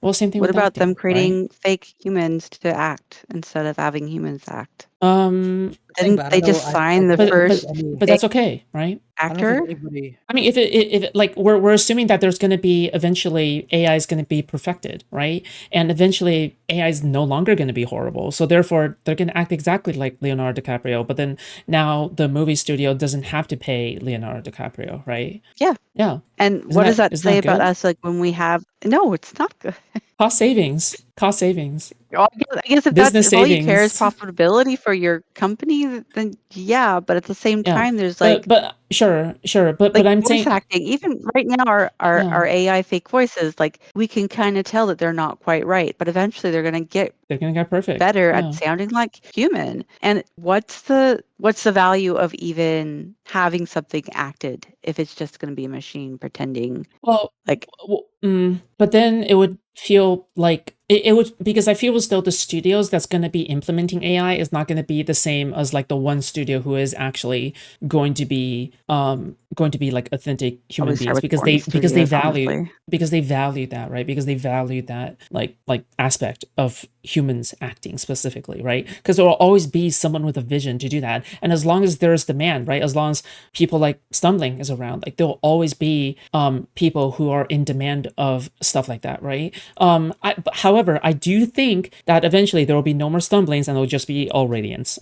Speaker 2: Well, same thing
Speaker 4: What
Speaker 2: with
Speaker 4: about them
Speaker 2: acting, right?
Speaker 4: creating fake humans to act instead of having humans act?
Speaker 3: the thing, but
Speaker 4: Didn't they just
Speaker 3: I
Speaker 4: sign the
Speaker 3: don't
Speaker 2: but
Speaker 4: first
Speaker 3: think any,
Speaker 2: but
Speaker 4: fake
Speaker 2: that's okay, right?
Speaker 3: I don't think
Speaker 4: actor?
Speaker 3: anybody.
Speaker 2: I mean, if like we're assuming that there's going to be eventually AI is going to be perfected, right? And eventually AI is no longer going to be horrible. So therefore, they're going to act exactly like Leonardo DiCaprio. But then now the movie studio doesn't have to pay Leonardo DiCaprio, right?
Speaker 4: Yeah.
Speaker 2: Yeah.
Speaker 4: And what does that
Speaker 2: Isn't
Speaker 4: say
Speaker 2: that
Speaker 4: about
Speaker 2: good?
Speaker 4: us? Like when we have no, it's not good.
Speaker 2: Cost savings. Cost savings,
Speaker 4: Well, I guess
Speaker 2: business
Speaker 4: if all you care is
Speaker 2: savings.
Speaker 4: profitability for your company, then yeah. But at the same
Speaker 2: Yeah,
Speaker 4: time, there's like
Speaker 2: but sure, but I'm
Speaker 4: voice
Speaker 2: saying,
Speaker 4: acting. Even right now, our
Speaker 2: yeah,
Speaker 4: AI fake voices, like we can kind of tell that they're not quite right, but eventually they're going to get
Speaker 2: they're gonna get perfect.
Speaker 4: better at
Speaker 2: Yeah.
Speaker 4: sounding like human. And what's the value of even having something acted if it's just going to be a machine pretending
Speaker 2: Well,
Speaker 4: like
Speaker 2: but then it would feel like it would, because I feel as though the studios that's going to be implementing AI is not going to be the same as like the one studio who is actually going to be like authentic human
Speaker 4: probably start
Speaker 2: beings,
Speaker 4: with
Speaker 2: because
Speaker 4: boring
Speaker 2: they
Speaker 4: studios,
Speaker 2: value
Speaker 4: honestly.
Speaker 2: that, right? Because they value that like aspect of humans acting specifically, right? Because there will always be someone with a vision to do that, and as long as there's demand, right? As long as people like Stumbling is around, like there will always be people who are in demand of stuff like that, right? But however, I do think that eventually there will be no more Stumblings and it'll just be all Radiance.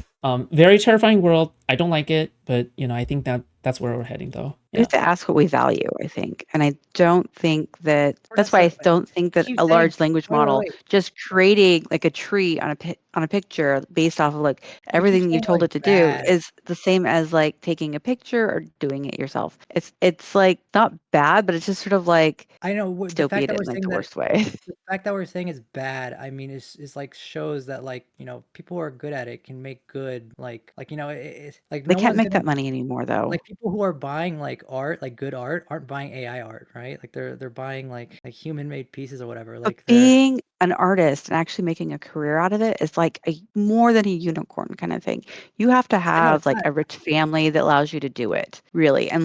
Speaker 2: Very terrifying world. I don't like it, but I think that's where we're heading, though.
Speaker 4: We
Speaker 2: Yeah.
Speaker 4: have to ask what we value, I think. And I don't think that that's why I
Speaker 3: Professor,
Speaker 4: don't think that
Speaker 3: keep
Speaker 4: a
Speaker 3: saying,
Speaker 4: large language
Speaker 3: wait, wait,
Speaker 4: model
Speaker 3: wait.
Speaker 4: just creating like a tree on a picture based off of like
Speaker 3: You keep
Speaker 4: everything you've
Speaker 3: saying
Speaker 4: told
Speaker 3: like
Speaker 4: it to do
Speaker 3: bad.
Speaker 4: is the same as like taking a picture or doing it yourself. It's like not bad, but it's just sort of like
Speaker 3: I know the fact
Speaker 4: dystopian
Speaker 3: that we're
Speaker 4: in like
Speaker 3: saying
Speaker 4: the
Speaker 3: that
Speaker 4: worst way.
Speaker 3: the fact that we're saying is bad, I mean, is like shows that like people who are good at it can make good it's like
Speaker 4: They
Speaker 3: no
Speaker 4: can't
Speaker 3: one's
Speaker 4: make
Speaker 3: gonna
Speaker 4: that money anymore though.
Speaker 3: like people who are buying like art, like good art, aren't buying AI art, right? Like they're buying like human made pieces or whatever.
Speaker 4: But
Speaker 3: Like they're
Speaker 4: being an artist and actually making a career out of it is like a more than a unicorn kind of thing. You have to
Speaker 3: I know
Speaker 4: have
Speaker 3: it's
Speaker 4: like
Speaker 3: not.
Speaker 4: a rich family that allows you to do it, really. And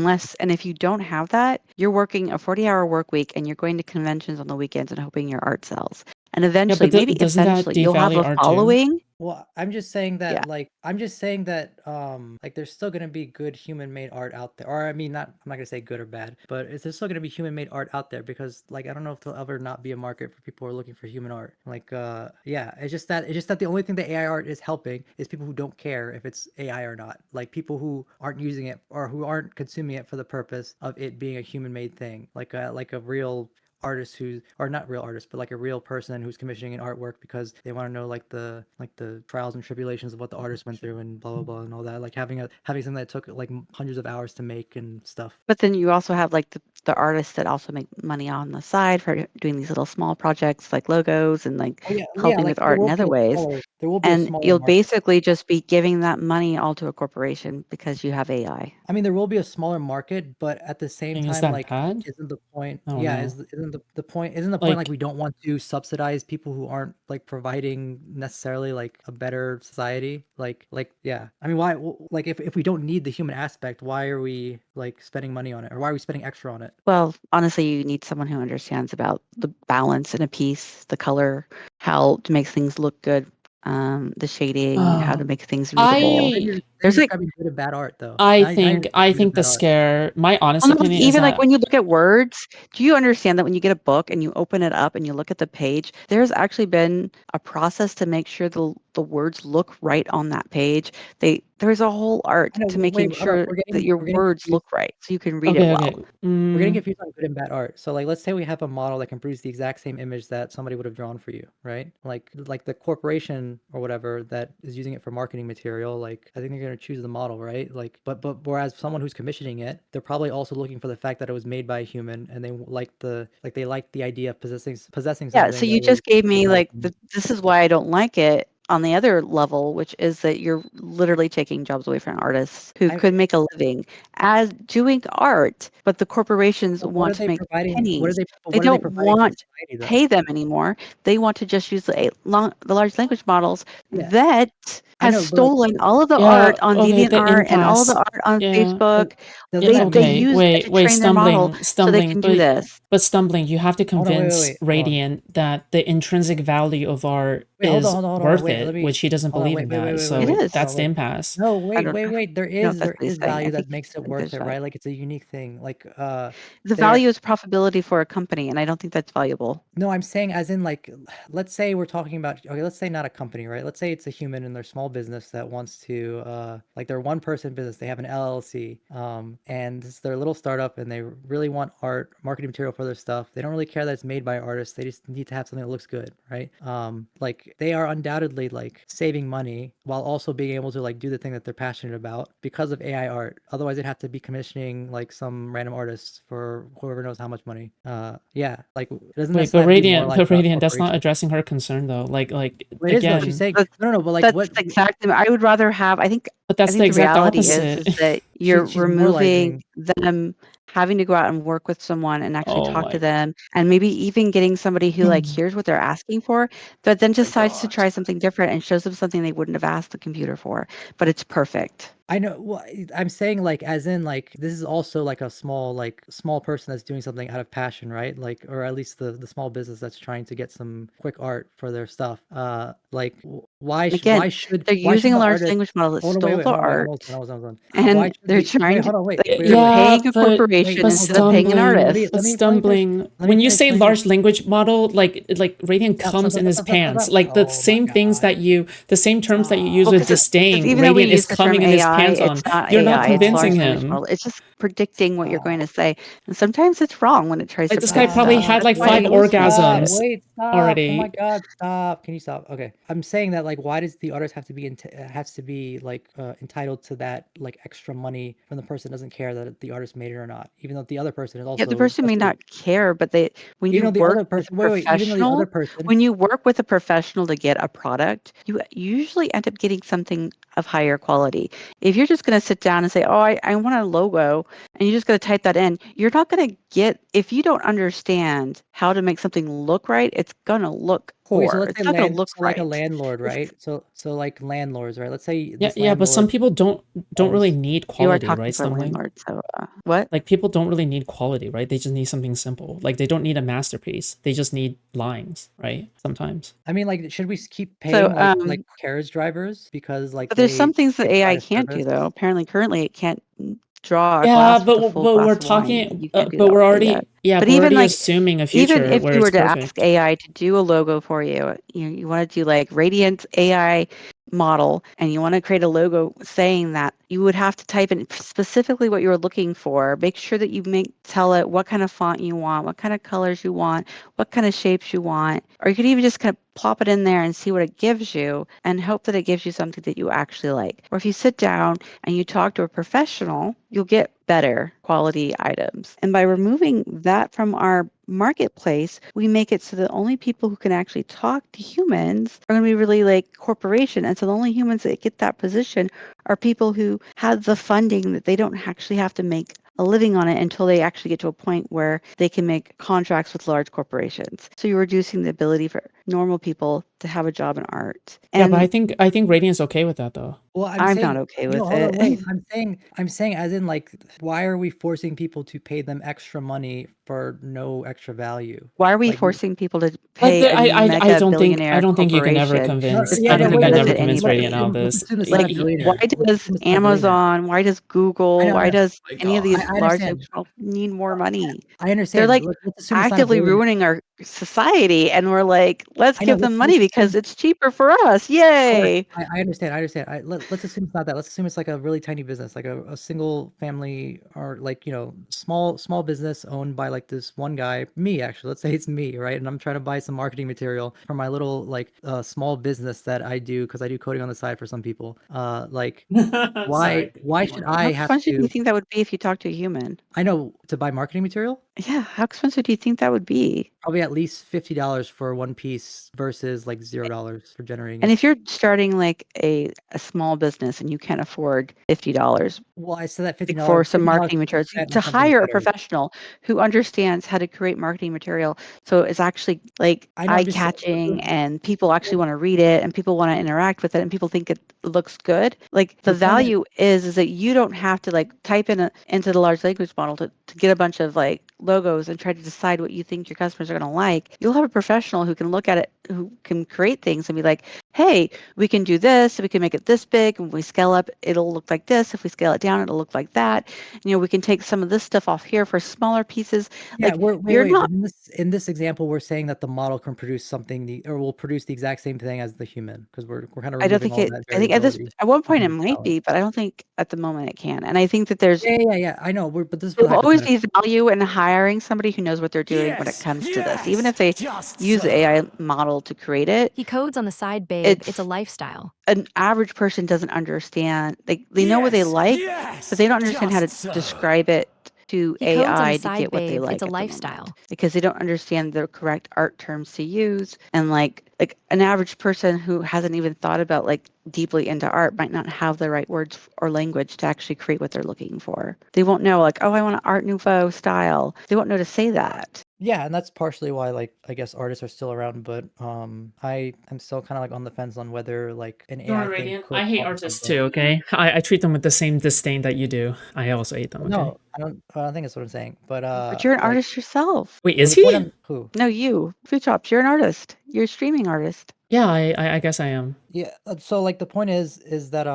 Speaker 4: if you don't have that, you're working a 40-hour work week and you're going to conventions on the weekends and hoping your art sells. And
Speaker 2: Yeah,
Speaker 4: eventually,
Speaker 2: but
Speaker 4: maybe
Speaker 2: doesn't that
Speaker 4: eventually you'll have
Speaker 2: devalue
Speaker 4: a
Speaker 2: art too?
Speaker 4: following.
Speaker 3: Well, I'm just saying
Speaker 4: Yeah.
Speaker 3: that like there's still gonna be good human made art out there. Or I mean not I'm not gonna say good or bad, but there's still gonna be human made art out there because like I don't know if there'll ever not be a market for people who are looking for human art. Like yeah, it's just that the only thing that AI art is helping is people who don't care if it's AI or not. Like people who aren't using it or who aren't consuming it for the purpose of it being a human made thing. Like a real artist who's or not real artist but like a real person who's commissioning an artwork because they want to know like the trials and tribulations of what the artist went through and blah blah blah and all that, like having something that took like hundreds of hours to make and stuff.
Speaker 4: But then you also have like the artists that also make money on the side for doing these little small projects like logos and like
Speaker 3: Oh yeah,
Speaker 4: helping
Speaker 3: like
Speaker 4: with art in other ways.
Speaker 3: there will be a
Speaker 4: And
Speaker 3: smaller
Speaker 4: you'll
Speaker 3: market.
Speaker 4: basically just be giving that money all to a corporation because you have AI.
Speaker 3: I mean, there will be a smaller market, but at the same
Speaker 2: And is
Speaker 3: time,
Speaker 2: that
Speaker 3: like,
Speaker 2: bad?
Speaker 3: isn't the point?
Speaker 2: I don't
Speaker 3: Yeah,
Speaker 2: know.
Speaker 3: isn't the point like
Speaker 2: Like,
Speaker 3: we don't want to subsidize people who aren't like providing necessarily like a better society? Yeah. I mean, why? Like, if we don't need the human aspect, why are we like spending money on it, or why are we spending extra on it?
Speaker 4: Well, honestly, you need someone who understands about the balance in a piece, the color, how to make things look good, the shading, how to make things readable.
Speaker 3: Then
Speaker 2: I
Speaker 3: you're
Speaker 4: There's like
Speaker 3: describing good and bad art, though.
Speaker 2: I
Speaker 3: Now you're
Speaker 2: think
Speaker 3: describing good and
Speaker 2: the
Speaker 3: bad art.
Speaker 2: scare, my honest
Speaker 4: well, no, like
Speaker 2: opinion is
Speaker 4: even like
Speaker 2: that,
Speaker 4: when you look at words, do you understand that when you get a book and you open it up and you look at the page, there's actually been a process to make sure the words look right on that page. There's a whole art
Speaker 3: I know.
Speaker 4: to
Speaker 3: Wait,
Speaker 4: making
Speaker 3: hold on.
Speaker 4: sure that your
Speaker 3: We're getting
Speaker 4: words
Speaker 3: confused.
Speaker 4: look right so you can read it
Speaker 2: okay, okay.
Speaker 4: well.
Speaker 3: We're getting confused on good and bad art. So like let's say we have a model that can produce the exact same image that somebody would have drawn for you, right? Like the corporation or whatever that is using it for marketing material, like I think they're gonna choose the model, right? Like but whereas someone who's commissioning it, they're probably also looking for the fact that it was made by a human and they like the idea of possessing
Speaker 4: Yeah, so
Speaker 3: something that
Speaker 4: you
Speaker 3: was
Speaker 4: just gave
Speaker 3: made
Speaker 4: me
Speaker 3: by a
Speaker 4: like
Speaker 3: human.
Speaker 4: this is why I don't like it on the other level, which is that you're literally taking jobs away from artists who
Speaker 3: I
Speaker 4: could make a living as doing art, but the corporations
Speaker 3: but what are
Speaker 4: want to
Speaker 3: they
Speaker 4: make
Speaker 3: providing?
Speaker 4: pennies. They
Speaker 3: What are they
Speaker 4: don't
Speaker 3: providing for
Speaker 4: want
Speaker 3: society though?
Speaker 4: pay them anymore. They want to just use the large language models
Speaker 3: Yeah,
Speaker 4: that
Speaker 3: I
Speaker 4: has
Speaker 3: know, but like
Speaker 4: stolen all of the
Speaker 2: Yeah,
Speaker 4: art on
Speaker 2: okay, the
Speaker 4: DeviantArt and all of the
Speaker 2: impasse.
Speaker 4: art on
Speaker 2: Yeah.
Speaker 3: but
Speaker 4: Facebook.
Speaker 3: doesn't
Speaker 2: Yeah,
Speaker 3: that
Speaker 4: They
Speaker 2: okay.
Speaker 3: mean
Speaker 4: use that to
Speaker 2: Wait,
Speaker 4: train their model so they
Speaker 2: stumbling,
Speaker 4: can do this.
Speaker 2: but Stumbling, you have to
Speaker 3: hold on,
Speaker 2: convince
Speaker 3: hold on.
Speaker 2: Radiant that the intrinsic value of art
Speaker 3: Wait, hold on,
Speaker 2: is
Speaker 3: hold on.
Speaker 2: worth
Speaker 3: Wait, let
Speaker 2: it,
Speaker 3: me
Speaker 2: which he doesn't
Speaker 3: hold on.
Speaker 2: believe
Speaker 3: Wait,
Speaker 2: in
Speaker 3: wait, wait,
Speaker 2: that.
Speaker 3: wait, wait,
Speaker 4: It
Speaker 3: wait.
Speaker 2: So
Speaker 3: Hold
Speaker 4: is.
Speaker 3: on,
Speaker 2: that's the
Speaker 3: wait.
Speaker 2: impasse.
Speaker 3: No,
Speaker 4: I
Speaker 3: wait,
Speaker 4: don't
Speaker 3: wait, wait. There
Speaker 4: know if
Speaker 3: is
Speaker 4: that's what he's saying. I
Speaker 3: value that
Speaker 4: think
Speaker 3: makes it
Speaker 4: think
Speaker 3: worth
Speaker 4: there's
Speaker 3: it,
Speaker 4: value.
Speaker 3: right? Like it's a unique thing. Like
Speaker 4: The
Speaker 3: there
Speaker 4: value is profitability for a company, and I don't think that's valuable.
Speaker 3: no, I'm saying as in like let's say we're talking about okay, let's say not a company, right? Let's say it's a human in their small business that wants to like they're one person business, they have an LLC, and it's their little startup and they really want art, marketing material for their stuff. They don't really care that it's made by artists. They just need to have something that looks good, right? Like they are undoubtedly like saving money while also being able to like do the thing that they're passionate about because of AI art. Otherwise they'd have to be commissioning like some random artists for whoever knows how much money. Yeah, like it doesn't
Speaker 2: Wait, but
Speaker 3: necessarily have to be more
Speaker 2: Radiant,
Speaker 3: like
Speaker 2: but
Speaker 3: a
Speaker 2: Radiant, that's not
Speaker 3: corporation.
Speaker 2: addressing her concern though. Like
Speaker 3: Well, it is though. She's
Speaker 2: again,
Speaker 3: saying
Speaker 4: That's
Speaker 3: no, but like
Speaker 4: that's
Speaker 3: what
Speaker 4: exactly. I would rather have.
Speaker 2: but
Speaker 4: I
Speaker 2: that's the
Speaker 4: think the
Speaker 2: exact
Speaker 4: reality
Speaker 2: opposite.
Speaker 4: is that you're
Speaker 3: she's
Speaker 4: removing
Speaker 3: moralizing.
Speaker 4: them having to go out and work with someone and actually
Speaker 2: Oh
Speaker 4: talk to
Speaker 2: my
Speaker 4: them, and maybe even getting somebody who like hears what they're asking for, but then decides to
Speaker 2: god.
Speaker 4: try something different and shows them something they wouldn't have asked the computer for, but it's perfect.
Speaker 3: I know. Well, I'm saying like as in like this is also like a small person that's doing something out of passion, right? Like or at least the small business that's trying to get some quick art for their stuff. Like
Speaker 4: And again, they're
Speaker 3: why should
Speaker 4: using a
Speaker 3: the
Speaker 4: large
Speaker 3: artist
Speaker 4: language model that
Speaker 3: hold on, wait,
Speaker 4: stole
Speaker 3: wait,
Speaker 4: the
Speaker 3: hold on, wait, I'm
Speaker 4: art,
Speaker 3: almost done, almost done. Why
Speaker 4: and
Speaker 3: should
Speaker 4: they're
Speaker 3: we
Speaker 4: trying
Speaker 3: wait,
Speaker 4: to
Speaker 3: hold on, wait,
Speaker 4: like,
Speaker 3: wait,
Speaker 4: they're
Speaker 3: wait, wait,
Speaker 2: Yeah,
Speaker 4: paying a
Speaker 2: but
Speaker 4: corporation
Speaker 3: hold
Speaker 4: instead of
Speaker 3: on.
Speaker 4: paying an
Speaker 2: stumbling,
Speaker 4: artist.
Speaker 2: but
Speaker 3: Let me finish.
Speaker 2: stumbling.
Speaker 3: Let me
Speaker 2: When you
Speaker 3: finish.
Speaker 2: say large language model, like Radiant
Speaker 3: Stop, stop,
Speaker 2: comes
Speaker 3: stop,
Speaker 2: in
Speaker 3: stop,
Speaker 2: his
Speaker 3: stop, stop, stop,
Speaker 2: pants.
Speaker 3: stop.
Speaker 2: Like
Speaker 3: Oh my God.
Speaker 2: the same terms that you use
Speaker 4: Well,
Speaker 2: with
Speaker 4: because
Speaker 2: disdain,
Speaker 4: even though we
Speaker 2: Radiant is
Speaker 4: use the term
Speaker 2: coming in his
Speaker 4: AI,
Speaker 2: pants
Speaker 4: it's
Speaker 2: on.
Speaker 4: not
Speaker 2: You're not
Speaker 4: AI, it's
Speaker 2: convincing
Speaker 4: large language
Speaker 2: him.
Speaker 4: model. It's just predicting what you're going to
Speaker 3: Stop.
Speaker 4: say. And sometimes it's wrong when it tries
Speaker 2: Like
Speaker 4: to
Speaker 2: this guy
Speaker 4: predict
Speaker 2: probably
Speaker 4: stuff.
Speaker 3: Stop.
Speaker 2: had
Speaker 4: That's
Speaker 2: like
Speaker 4: why
Speaker 2: five
Speaker 4: it
Speaker 3: Wait,
Speaker 4: was
Speaker 3: stop.
Speaker 2: orgasms
Speaker 3: Wait, stop. Oh my
Speaker 2: already.
Speaker 3: God, stop. Can you stop? Okay. I'm saying that like why does the artist have to be has to be like entitled to that like extra money from the person that doesn't care that the artist made it or not, even though the other person is
Speaker 4: Yeah, the
Speaker 3: also
Speaker 4: person
Speaker 3: a
Speaker 4: may
Speaker 3: student.
Speaker 4: not care, but when
Speaker 3: Even
Speaker 4: you
Speaker 3: though the
Speaker 4: work
Speaker 3: other
Speaker 4: with a
Speaker 3: person wait, even though the other person
Speaker 4: when you work with a professional to get a product, you usually end up getting something of higher quality. If you're just going to sit down and say, "Oh, I want a logo," and you're just going to type that in, you're not going to get, if you don't understand how to make something look right, it's going to look
Speaker 3: okay, so
Speaker 4: poor.
Speaker 3: let's say
Speaker 4: It's not going to look
Speaker 3: so like a
Speaker 4: right.
Speaker 3: landlord,
Speaker 4: It's,
Speaker 3: right? So like landlords, right? Let's say
Speaker 2: Yeah,
Speaker 3: this
Speaker 2: yeah, but some
Speaker 3: landlord
Speaker 2: people don't really
Speaker 3: owns
Speaker 2: need
Speaker 4: you are
Speaker 2: quality,
Speaker 4: talking
Speaker 2: right?
Speaker 4: for a
Speaker 2: Stumbling.
Speaker 4: landlord, so what?
Speaker 2: Like people don't really need quality, right? They just need something simple. Like they don't need a masterpiece. They just need lines, right? Sometimes.
Speaker 3: I mean, like, should we keep
Speaker 4: So,
Speaker 3: paying like carriage drivers because like
Speaker 4: but there's some things that
Speaker 3: they
Speaker 4: AI
Speaker 3: provide a
Speaker 4: can't do,
Speaker 3: service?
Speaker 4: though. Apparently, currently, it can't draw a
Speaker 2: Yeah,
Speaker 4: glass with a full
Speaker 2: but we're
Speaker 4: glass of wine.
Speaker 2: talking,
Speaker 4: You can't do
Speaker 2: but
Speaker 4: that
Speaker 2: we're
Speaker 4: with AI.
Speaker 2: already, yeah,
Speaker 4: But
Speaker 2: but we're
Speaker 4: even
Speaker 2: already
Speaker 4: like,
Speaker 2: assuming a
Speaker 4: even
Speaker 2: future
Speaker 4: if
Speaker 2: where
Speaker 4: you
Speaker 2: it's
Speaker 4: were to ask
Speaker 2: perfect.
Speaker 4: AI to do a logo for you, you want to do like Radiant AI model, and you want to create a logo saying that, you would have to type in specifically what you're looking for. Make sure that you tell it what kind of font you want, what kind of colors you want, what kind of shapes you want, or you could even just kind of plop it in there and see what it gives you and hope that it gives you something that you actually like. Or if you sit down and you talk to a professional, you'll get better quality items. And by removing that from our marketplace, we make it so that only people who can actually talk to humans are going to be really like corporation. And so the only humans that get that position are people who have the funding that they don't actually have to make a living on it until they actually get to a point where they can make contracts with large corporations. So you're reducing the ability for normal people to have a job in art.
Speaker 2: Yeah, but
Speaker 4: And
Speaker 2: I think Radiant's okay with that though.
Speaker 3: Well, I'm
Speaker 4: I'm not
Speaker 3: saying
Speaker 4: okay
Speaker 3: no,
Speaker 4: with
Speaker 3: hold on,
Speaker 4: it.
Speaker 3: wait. I'm saying as in like why are we forcing people to pay them extra money for no extra value?
Speaker 4: Why are we
Speaker 3: Like
Speaker 4: forcing people to
Speaker 2: Like
Speaker 4: pay a mega
Speaker 2: I
Speaker 4: billionaire
Speaker 2: don't think you can ever
Speaker 4: corporation
Speaker 3: no,
Speaker 2: convince.
Speaker 3: yeah,
Speaker 2: I
Speaker 4: that's
Speaker 2: don't
Speaker 3: no,
Speaker 4: going to
Speaker 2: think you
Speaker 3: wait,
Speaker 2: can ever
Speaker 4: benefit
Speaker 2: convince
Speaker 3: let's
Speaker 2: Radiant
Speaker 4: anybody?
Speaker 2: out of
Speaker 3: assume
Speaker 2: this.
Speaker 3: it's not
Speaker 4: Like,
Speaker 3: a
Speaker 4: why
Speaker 3: billionaire. Let's assume it's not a billionaire.
Speaker 4: Amazon, why does
Speaker 3: I
Speaker 4: Google,
Speaker 3: know, I
Speaker 4: why
Speaker 3: know.
Speaker 4: does
Speaker 2: My
Speaker 4: any of these
Speaker 2: God.
Speaker 3: I
Speaker 4: large
Speaker 3: understand.
Speaker 4: language models need more money?
Speaker 3: I
Speaker 4: They're
Speaker 3: understand.
Speaker 4: like
Speaker 3: Let's assume it's not a
Speaker 4: actively
Speaker 3: billionaire.
Speaker 4: ruining our society, and we're like, let's
Speaker 3: I know.
Speaker 4: give them
Speaker 3: Let's
Speaker 4: money
Speaker 3: assume
Speaker 4: because it's cheaper for us.
Speaker 3: all right,
Speaker 4: Yay!
Speaker 3: I understand. I understand. Let's assume it's not that. Let's assume it's like a really tiny business, like a single family or like, small business owned by like this one guy, me actually. Let's say it's me, right? And I'm trying to buy some marketing material for my little like small business that I do because I do coding on the side for some people. Like
Speaker 2: Sorry.
Speaker 3: why should
Speaker 4: How
Speaker 3: I have
Speaker 4: expensive do you
Speaker 3: to
Speaker 4: think that would be if you talked to a human?
Speaker 3: I know to buy marketing material?
Speaker 4: Yeah, how expensive do you think that would be?
Speaker 3: Probably at least $50 for one piece versus like $0 for generating
Speaker 4: And
Speaker 3: it.
Speaker 4: if you're starting like a small business and you can't afford $50,
Speaker 3: Well, I said that
Speaker 4: for some
Speaker 3: $50
Speaker 4: marketing
Speaker 3: could be
Speaker 4: materials,
Speaker 3: spent
Speaker 4: to
Speaker 3: on something
Speaker 4: hire a
Speaker 3: better.
Speaker 4: professional who understands how to create marketing material so it's actually like
Speaker 3: I know. I'm just
Speaker 4: eye-catching and people actually want to read it and people want to interact with it and people think it looks good. Like the
Speaker 3: we're kind of
Speaker 4: value is that you don't have to like type into the large language model to to get a bunch of like logos and try to decide what you think your customers are going to like, you'll have a professional who can look at it, who can create things and be like, hey, we can do this, we can make it this big, and when we scale up, it'll look like this. If we scale it down, it'll look like that. We can take some of this stuff off here for smaller pieces.
Speaker 3: Yeah,
Speaker 4: Like,
Speaker 3: wait,
Speaker 4: you're
Speaker 3: wait.
Speaker 4: not,
Speaker 3: But in this example, we're saying that the model can produce something, or will produce the exact same thing as the human, because we're kind of
Speaker 4: I don't
Speaker 3: removing
Speaker 4: think
Speaker 3: all
Speaker 4: it,
Speaker 3: that
Speaker 4: I think
Speaker 3: variability
Speaker 4: at one
Speaker 3: from
Speaker 4: point it
Speaker 3: human
Speaker 4: might
Speaker 3: style.
Speaker 4: be, but I don't think at the moment it can. And I think that there's,
Speaker 3: Yeah. I know, but this is
Speaker 4: there
Speaker 3: for
Speaker 4: will always be
Speaker 3: hypothetical.
Speaker 4: value in hiring somebody who knows what they're doing when it comes to this. Even if they use the AI model to create it,
Speaker 8: He codes on the side, babe. It's a lifestyle.
Speaker 4: an average person doesn't understand. They know what they like, but they don't understand how to describe it to
Speaker 8: He codes on the
Speaker 4: AI to
Speaker 8: side,
Speaker 4: get what they
Speaker 8: babe. It's
Speaker 4: like
Speaker 8: a
Speaker 4: at the moment,
Speaker 8: lifestyle.
Speaker 4: because they don't understand the correct art terms to use. And like an average person who hasn't even thought about like deeply into art might not have the right words or language to actually create what they're looking for. They won't know like, oh, I want an Art Nouveau style. They won't know to say that.
Speaker 3: Yeah, and that's partially why, like, I guess artists are still around, but I am still kind of like on the fence on whether like an
Speaker 2: Don't
Speaker 3: AI
Speaker 2: worry,
Speaker 3: thing
Speaker 2: Radiant.
Speaker 3: could
Speaker 2: I hate
Speaker 3: offer
Speaker 2: artists
Speaker 3: something.
Speaker 2: too, okay? I treat them with the same disdain that you do. I also hate them, okay?
Speaker 3: No, I don't think that's what I'm saying.
Speaker 4: But you're an
Speaker 3: Like,
Speaker 4: artist yourself.
Speaker 2: Wait,
Speaker 3: but
Speaker 2: is
Speaker 3: the point
Speaker 2: he?
Speaker 3: I'm who?
Speaker 4: No, you. Foodshops, you're an artist. You're a streaming artist.
Speaker 2: Yeah, I guess I am.
Speaker 3: Yeah, so like the point is that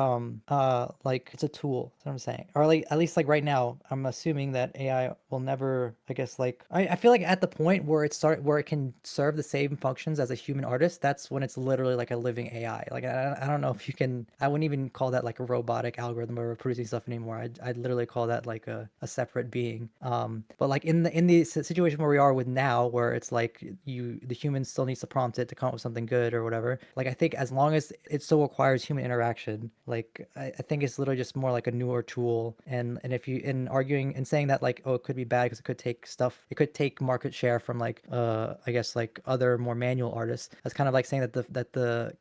Speaker 3: like it's a tool. That's what I'm saying. Or like at least like right now, I'm assuming that AI will never, I guess like I feel like at the point where where it can serve the same functions as a human artist, that's when it's literally like a living AI. Like I don't know if you can, I wouldn't even call that like a robotic algorithm or producing stuff anymore. I'd literally call that like a separate being. But like in the situation where we are with now, where it's like the human still needs to prompt it to come up with something good or whatever. Like I think as long as it still requires human interaction, like I think it's literally just more like a newer tool. And if you in arguing and saying that like, oh, it could be bad because it could take stuff, it could take market share from like I guess like other more manual artists. That's kind of like saying that the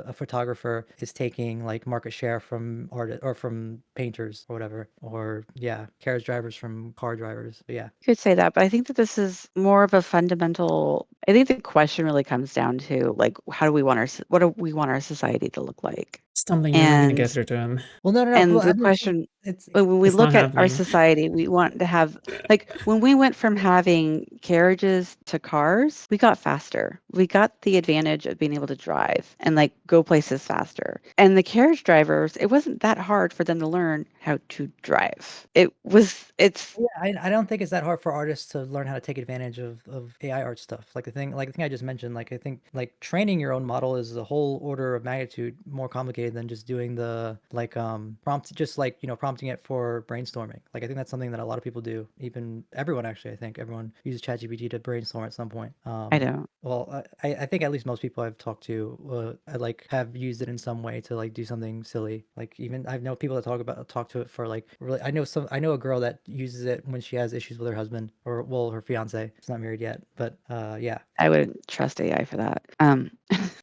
Speaker 3: a photographer is taking like market share from art or from painters or whatever, or yeah, carriage drivers from car drivers. But yeah.
Speaker 4: You could say that, but I think that this is more of a fundamental. I think the question really comes down to like, how do we want what do we want our society to look like?
Speaker 2: Stumbling, you're not gonna
Speaker 4: And
Speaker 2: get through to him.
Speaker 3: Well, no.
Speaker 4: and
Speaker 3: Well,
Speaker 4: the
Speaker 3: I'm just
Speaker 4: question,
Speaker 3: it's
Speaker 4: when we
Speaker 2: It's not
Speaker 4: look at our
Speaker 2: happening.
Speaker 4: society, we want to have like when we went from having carriages to cars, we got faster. We got the advantage of being able to drive and like go places faster. And the carriage drivers, it wasn't that hard for them to learn how to drive. It's
Speaker 3: Yeah, I don't think it's that hard for artists to learn how to take advantage of AI art stuff. Like the thing I just mentioned, like I think like training your own model is a whole order of magnitude more complicated than just doing the like prompt just like, prompting it for brainstorming. Like I think that's something that a lot of people do. Even everyone actually, I think everyone uses ChatGPT to brainstorm at some point.
Speaker 4: I don't.
Speaker 3: Well, I think at least most people I've talked to, I like have used it in some way to like do something silly. Like even I know people that talk to it for like really. I know a girl that uses it when she has issues with her husband or well her fiance. She's not married yet, but yeah.
Speaker 4: I wouldn't trust AI for that.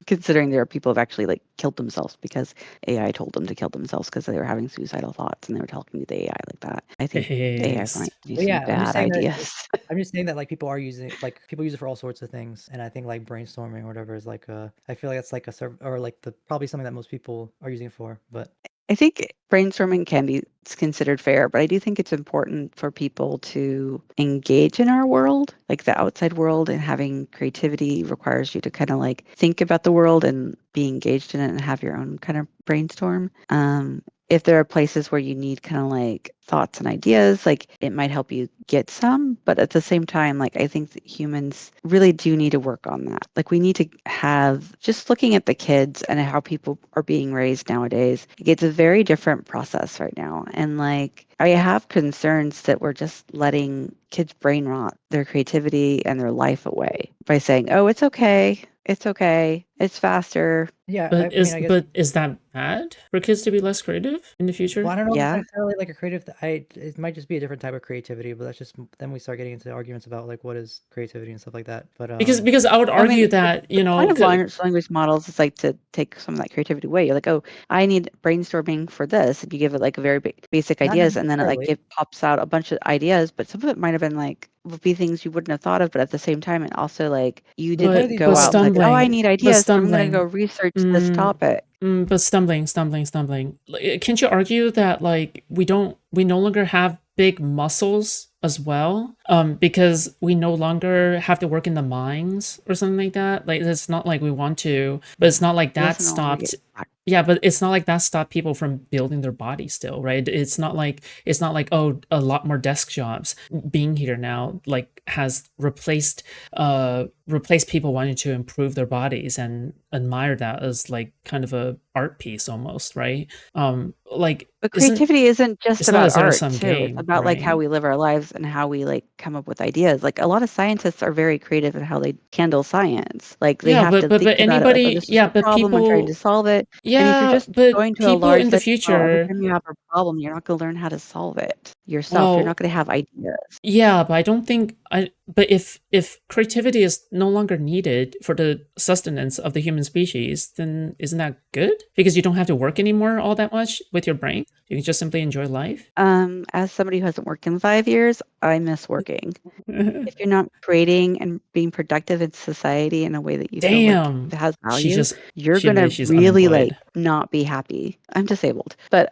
Speaker 4: Considering there are people who've actually like killed themselves because AI told them to kill themselves because they were having suicidal thoughts and they were talking to the AI like that. I think AI
Speaker 2: Yes.
Speaker 4: might give you
Speaker 3: But
Speaker 4: some
Speaker 3: yeah,
Speaker 4: bad ideas.
Speaker 3: I'm just saying that like people are using it, like people use it for all sorts of things, and I think like brainstorming or whatever is like I feel like it's like a serv or like the probably something that most people are using it for. But
Speaker 4: I think brainstorming can be considered fair, but I do think it's important for people to engage in our world, like the outside world, and having creativity requires you to kind of like think about the world and be engaged in it and have your own kind of brainstorm. If there are places where you need kind of like thoughts and ideas, like it might help you get some, but at the same time, like I think that humans really do need to work on that. Like we need to have just looking at the kids and how people are being raised nowadays, it's a very different process right now. And like I have concerns that we're just letting kids brain rot their creativity and their life away by saying, oh, it's okay. It's okay. It's faster.
Speaker 3: yeah,
Speaker 2: But
Speaker 3: I mean, I guess.
Speaker 2: is that bad for kids to be less creative in the future?
Speaker 3: Well, I don't know if it's
Speaker 4: Yeah.
Speaker 3: necessarily like a creative. It might just be a different type of creativity, but that's just then we start getting into arguments about like what is creativity and stuff like that. But
Speaker 2: Because I would
Speaker 4: I mean,
Speaker 2: argue that,
Speaker 4: the point of large language models is like to take some of that creativity away. You're like, oh, I need brainstorming for this. If you give it like a very basic
Speaker 3: not
Speaker 4: ideas, and then it like
Speaker 3: necessarily.
Speaker 4: pops out a bunch of ideas, but some of it might have been like would be things you wouldn't have thought of, but at the same time, it also like you
Speaker 3: The point of
Speaker 4: didn't
Speaker 3: these
Speaker 4: go
Speaker 2: but
Speaker 4: out and
Speaker 3: models
Speaker 4: like, oh, I
Speaker 2: stumbling,
Speaker 4: need
Speaker 2: but
Speaker 4: ideas, so I'm gonna go
Speaker 2: stumbling,
Speaker 4: research this
Speaker 2: mm,
Speaker 4: topic.
Speaker 2: but stumbling. Can't you argue that like we no longer have big muscles as well, because we no longer have to work in the mines or something like that. Like it's not like we want to, but it's not like
Speaker 4: It
Speaker 2: that
Speaker 4: doesn't always get
Speaker 2: stopped.
Speaker 4: back.
Speaker 2: Yeah, but it's not like that stopped people from building their body still, right? It's not like oh, a lot more desk jobs being here now like has replaced people wanting to improve their bodies and admire that as like kind of a art piece almost, right? Like
Speaker 4: But
Speaker 2: isn't
Speaker 4: creativity isn't just
Speaker 2: it's not a
Speaker 4: about art
Speaker 2: zero-sum
Speaker 4: too. It's
Speaker 2: game,
Speaker 4: about like how
Speaker 2: right?
Speaker 4: we live our lives and how we like come up with ideas. Like a lot of scientists are very creative in how they handle science. Like they
Speaker 2: Yeah,
Speaker 4: have
Speaker 2: but
Speaker 4: to
Speaker 2: but
Speaker 4: think
Speaker 2: but
Speaker 4: about it like, oh,
Speaker 2: anybody,
Speaker 4: this is
Speaker 2: yeah,
Speaker 4: the
Speaker 2: but
Speaker 4: problem, I'm trying to
Speaker 2: people,
Speaker 4: solve it. And if you're
Speaker 2: yeah,
Speaker 4: just
Speaker 2: but
Speaker 4: going to a
Speaker 2: people
Speaker 4: large
Speaker 2: in the
Speaker 4: venue model, every
Speaker 2: future,
Speaker 4: time you have a problem, you're not going to learn how to solve it yourself. You're not
Speaker 2: well,
Speaker 4: going to have ideas.
Speaker 2: yeah, but I don't think but if creativity is no longer needed for the sustenance of the human species, then isn't that good? Because you don't have to work anymore all that much with your brain. You can just simply enjoy life.
Speaker 4: As somebody who hasn't worked in 5 years, I miss working. If you're not creating and being productive in society in a way that you feel like
Speaker 2: Damn.
Speaker 4: has
Speaker 2: She
Speaker 4: value,
Speaker 2: just
Speaker 4: you're
Speaker 2: she
Speaker 4: gonna
Speaker 2: admitted she's
Speaker 4: really like
Speaker 2: unemployed.
Speaker 4: not be happy. I'm disabled, but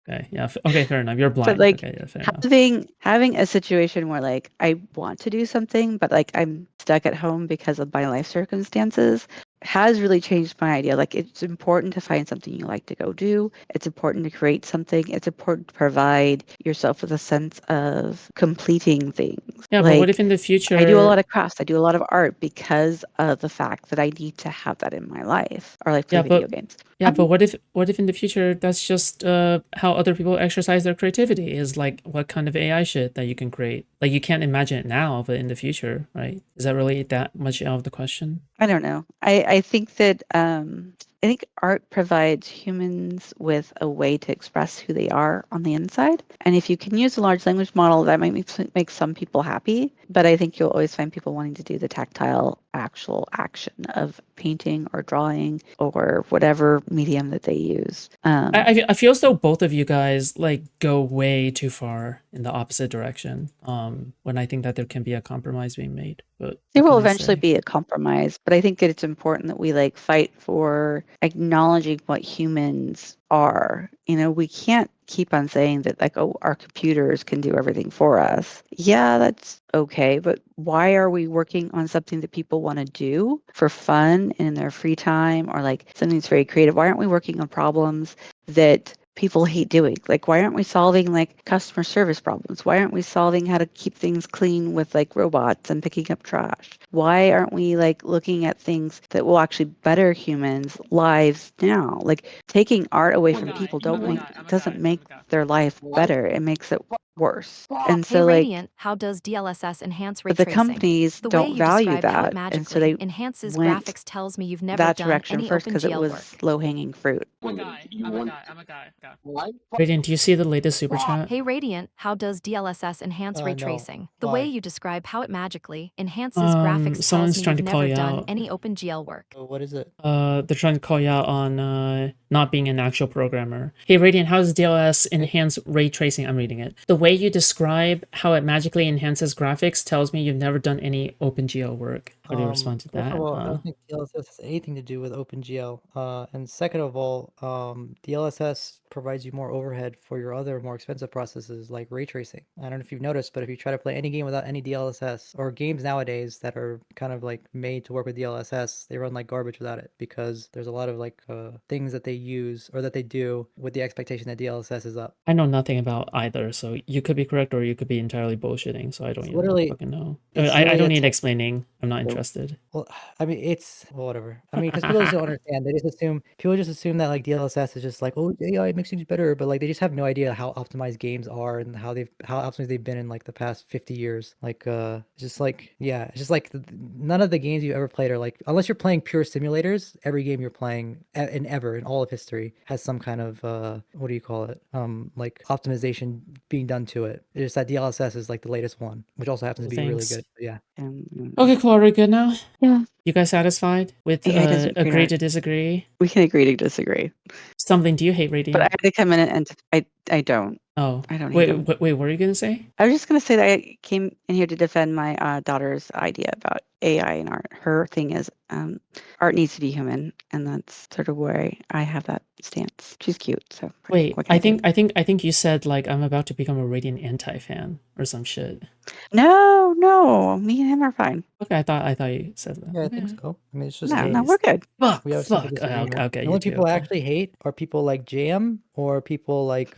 Speaker 2: Okay, yeah. Okay, fair enough. You're
Speaker 4: but
Speaker 2: blind.
Speaker 4: like
Speaker 2: Okay, yeah, fair enough.
Speaker 4: having a situation where like I want to do something, but like I'm stuck at home because of my life circumstances has really changed my idea. Like it's important to find something you like to go do. It's important to create something. It's important to provide yourself with a sense of completing things.
Speaker 2: Yeah, but what if
Speaker 4: Like
Speaker 2: in the
Speaker 4: I do a lot
Speaker 2: future,
Speaker 4: of crafts. I do a lot of art because of the fact that I need to have that in my life or like play
Speaker 2: yeah,
Speaker 4: video
Speaker 2: but
Speaker 4: games.
Speaker 2: yeah, but what if in the future that's just how other people exercise their creativity is like what kind of AI shit that you can create? Like you can't imagine it now, but in the future, right? Is that really that much out of the question?
Speaker 4: I don't know. I think that I think art provides humans with a way to express who they are on the inside. And if you can use a large language model, that might make some people happy. But I think you'll always find people wanting to do the tactile, actual action of painting or drawing or whatever medium that they use.
Speaker 2: I feel as though both of you guys like go way too far in the opposite direction. When I think that there can be a compromise being made. But
Speaker 4: There
Speaker 2: what
Speaker 4: will
Speaker 2: can I
Speaker 4: eventually
Speaker 2: say?
Speaker 4: be a compromise, but I think that it's important that we like fight for acknowledging what humans are. You know, we can't keep on saying that like, oh, our computers can do everything for us. Yeah, that's okay, but why are we working on something that people want to do for fun and in their free time or like something that's very creative? Why aren't we working on problems that people hate doing? Like, why aren't we solving like customer service problems? Why aren't we solving how to keep things clean with like robots and picking up trash? Why aren't we like looking at things that will actually better humans' lives now? Like taking art away from people doesn't make their life better. It makes it worse. And
Speaker 8: Hey
Speaker 4: so like
Speaker 8: Radiant, how does DLSS enhance ray
Speaker 4: but the
Speaker 8: tracing?
Speaker 4: companies
Speaker 8: The way
Speaker 4: don't
Speaker 8: you
Speaker 4: value
Speaker 8: describe how it
Speaker 4: that. And so they
Speaker 8: magically enhances
Speaker 4: went
Speaker 8: graphics tells me you've never
Speaker 4: that
Speaker 8: done
Speaker 4: direction
Speaker 8: any
Speaker 4: first because it
Speaker 8: OpenGL
Speaker 4: was
Speaker 8: work.
Speaker 4: low hanging fruit.
Speaker 2: Radiant, do you see the latest super chat?
Speaker 8: Hey Radiant, how does DLSS enhance ray
Speaker 3: No.
Speaker 8: tracing? The way
Speaker 3: Why?
Speaker 8: you describe how it magically enhances graphics tells
Speaker 2: Someone's
Speaker 8: me
Speaker 2: trying
Speaker 8: you've
Speaker 2: to call
Speaker 8: never
Speaker 2: you
Speaker 8: done
Speaker 2: out.
Speaker 8: any OpenGL work.
Speaker 3: What is it?
Speaker 2: They're trying to call you out on not being an actual programmer. Hey, Radiant, how does DLS enhance ray tracing? I'm reading it. The way you describe how it magically enhances graphics tells me you've never done any OpenGL work. How do you respond to
Speaker 3: First of
Speaker 2: that?
Speaker 3: all, I don't think DLSS has anything to do with OpenGL. And second of all, DLSS provides you more overhead for your other more expensive processes like ray tracing. I don't know if you've noticed, but if you try to play any game without any DLSS or games nowadays that are kind of like made to work with DLSS, they run like garbage without it because there's a lot of like things that they use or that they do with the expectation that DLSS is up.
Speaker 2: I know nothing about either, so you could be correct or you could be entirely bullshitting, so I don't
Speaker 3: It's
Speaker 2: even
Speaker 3: literally,
Speaker 2: fucking know.
Speaker 3: it's
Speaker 2: I
Speaker 3: literally
Speaker 2: don't
Speaker 3: a
Speaker 2: need explaining. I'm not interested.
Speaker 3: Well, I mean, it's well, whatever. I mean, because people just don't understand. People just assume that like DLSS is just like, oh, AI makes things better, but like they just have no idea how optimized games are and how optimized they've been in like the past 50 years. Like, just like yeah, it's just like none of the games you ever played are like unless you're playing pure simulators. Every game you're playing in all of history has some kind of what do you call it? Like optimization being done to it. It's just that DLSS is like the latest one, which also happens to be really
Speaker 2: Thanks.
Speaker 3: good. But yeah.
Speaker 4: And
Speaker 2: Okay, cool. Are we good now?
Speaker 4: yeah.
Speaker 2: You guys satisfied with
Speaker 4: AI doesn't create
Speaker 2: agree
Speaker 4: art.
Speaker 2: to disagree?
Speaker 4: We can agree to disagree.
Speaker 2: Something do you hate,
Speaker 4: But I
Speaker 2: Radiant?
Speaker 4: had to come in and I don't.
Speaker 2: Oh,
Speaker 4: I don't hate
Speaker 2: wait,
Speaker 4: them.
Speaker 2: wait, what were you gonna say?
Speaker 4: I was just gonna say that I came in here to defend my daughter's idea about AI and art. Her thing is art needs to be human, and that's sort of where I have that stance. She's cute, so
Speaker 2: Wait,
Speaker 4: what can I say?
Speaker 2: I think you said like I'm about to become a Radiant anti-fan or some shit.
Speaker 4: No, me and him are fine.
Speaker 2: Okay, I thought you said that.
Speaker 3: Yeah, I
Speaker 2: Okay.
Speaker 3: think so. I mean, it's just
Speaker 4: No, we're good.
Speaker 3: we have a simple disagreement.
Speaker 2: Okay,
Speaker 3: The
Speaker 2: you
Speaker 3: only
Speaker 2: two.
Speaker 3: people I
Speaker 2: Okay.
Speaker 3: actually hate are people like Jam or people like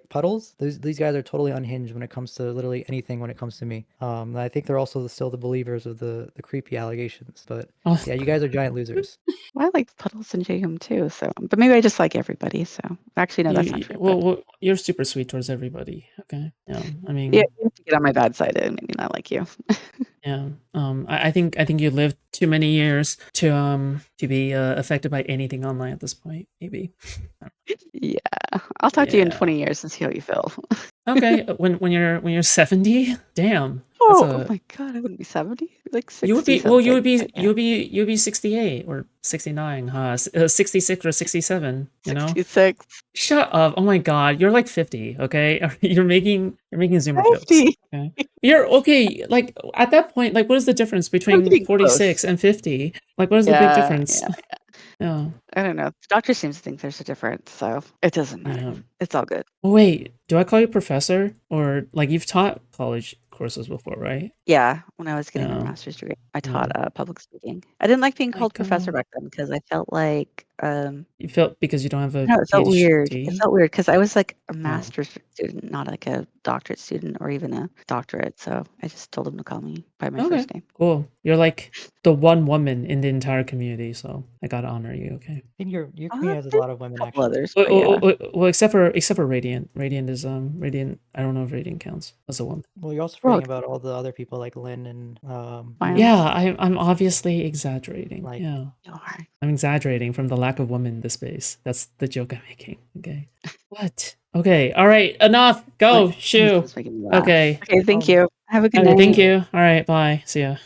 Speaker 3: Puddles. These guys are totally unhinged when it comes to literally anything when it comes to me. And I think they're also still the believers of the creepy allegations. But
Speaker 2: Oh,
Speaker 3: yeah, you guys are giant losers.
Speaker 4: I like Puddles and Jam too, so but maybe I just like everybody. So actually, no, that's not true. But
Speaker 2: well, you're super sweet towards everybody. Okay. Yeah. I mean,
Speaker 4: yeah, you have to get on my bad side and maybe not like you.
Speaker 2: yeah. I think you lived too many years to be affected by anything online at this point. Maybe.
Speaker 4: Yeah, I'll talk to you in
Speaker 2: Yeah.
Speaker 4: 20 years and see how you feel.
Speaker 2: Okay. When you're 70, damn. That's
Speaker 4: Oh
Speaker 2: a
Speaker 4: my god, I wouldn't be 70, like
Speaker 2: you would
Speaker 4: 60
Speaker 2: be well.
Speaker 4: something.
Speaker 2: You would be 68 or 69, huh? 66 or 67. You know.
Speaker 4: 66,
Speaker 2: Shut up. Oh my god, you're like 50, okay? You're making Zoomer jokes.
Speaker 4: 50.
Speaker 2: Okay. You're okay, like at that point, like what is the difference
Speaker 4: I'm
Speaker 2: between
Speaker 4: getting
Speaker 2: 46
Speaker 4: close.
Speaker 2: and 50? Like what is the big
Speaker 4: Yeah,
Speaker 2: difference?
Speaker 4: yeah.
Speaker 2: Yeah.
Speaker 4: I don't know. The doctor seems to think there's a difference, so it doesn't matter.
Speaker 2: Yeah.
Speaker 4: It's all good.
Speaker 2: Oh, wait, do I call you professor or like you've taught college courses before, right?
Speaker 4: Yeah, when I was getting my
Speaker 2: Yeah.
Speaker 4: master's degree, I
Speaker 2: Yeah.
Speaker 4: taught public speaking. I didn't like being
Speaker 2: My
Speaker 4: called professor
Speaker 2: god.
Speaker 4: back then because I felt like
Speaker 2: You felt because you don't have a
Speaker 4: no, it felt weird. It
Speaker 2: PhD?
Speaker 4: felt weird because I was like a
Speaker 2: Oh.
Speaker 4: master's student, not like a doctorate student or even a doctorate. So I just told them to call me by my
Speaker 2: Okay.
Speaker 4: first name.
Speaker 2: Cool. You're like the one woman in the entire community, so I gotta honor you, okay?
Speaker 3: I think your
Speaker 4: Uh,
Speaker 3: community has a
Speaker 4: there's
Speaker 3: lot of women
Speaker 4: a couple
Speaker 3: actually.
Speaker 4: others, but yeah.
Speaker 2: Well, except for Radiant. Radiant is Radiant. I don't know if Radiant counts as a woman.
Speaker 3: Well, you're also
Speaker 4: We're all
Speaker 3: forgetting about all the other people like Lynn and
Speaker 4: Miles.
Speaker 2: Yeah, I'm obviously exaggerating.
Speaker 3: Like-
Speaker 2: Yeah,
Speaker 4: You are.
Speaker 2: I'm exaggerating from the lack of women in this space. That's the joke I'm making. Okay. What? Okay. All right. Enough. Go.
Speaker 4: Like,
Speaker 2: Shoo.
Speaker 4: this is making me laugh.
Speaker 2: Okay.
Speaker 4: Okay, thank you. Have a good
Speaker 2: Okay.
Speaker 4: night.
Speaker 2: Thank you. All right. Bye. See ya.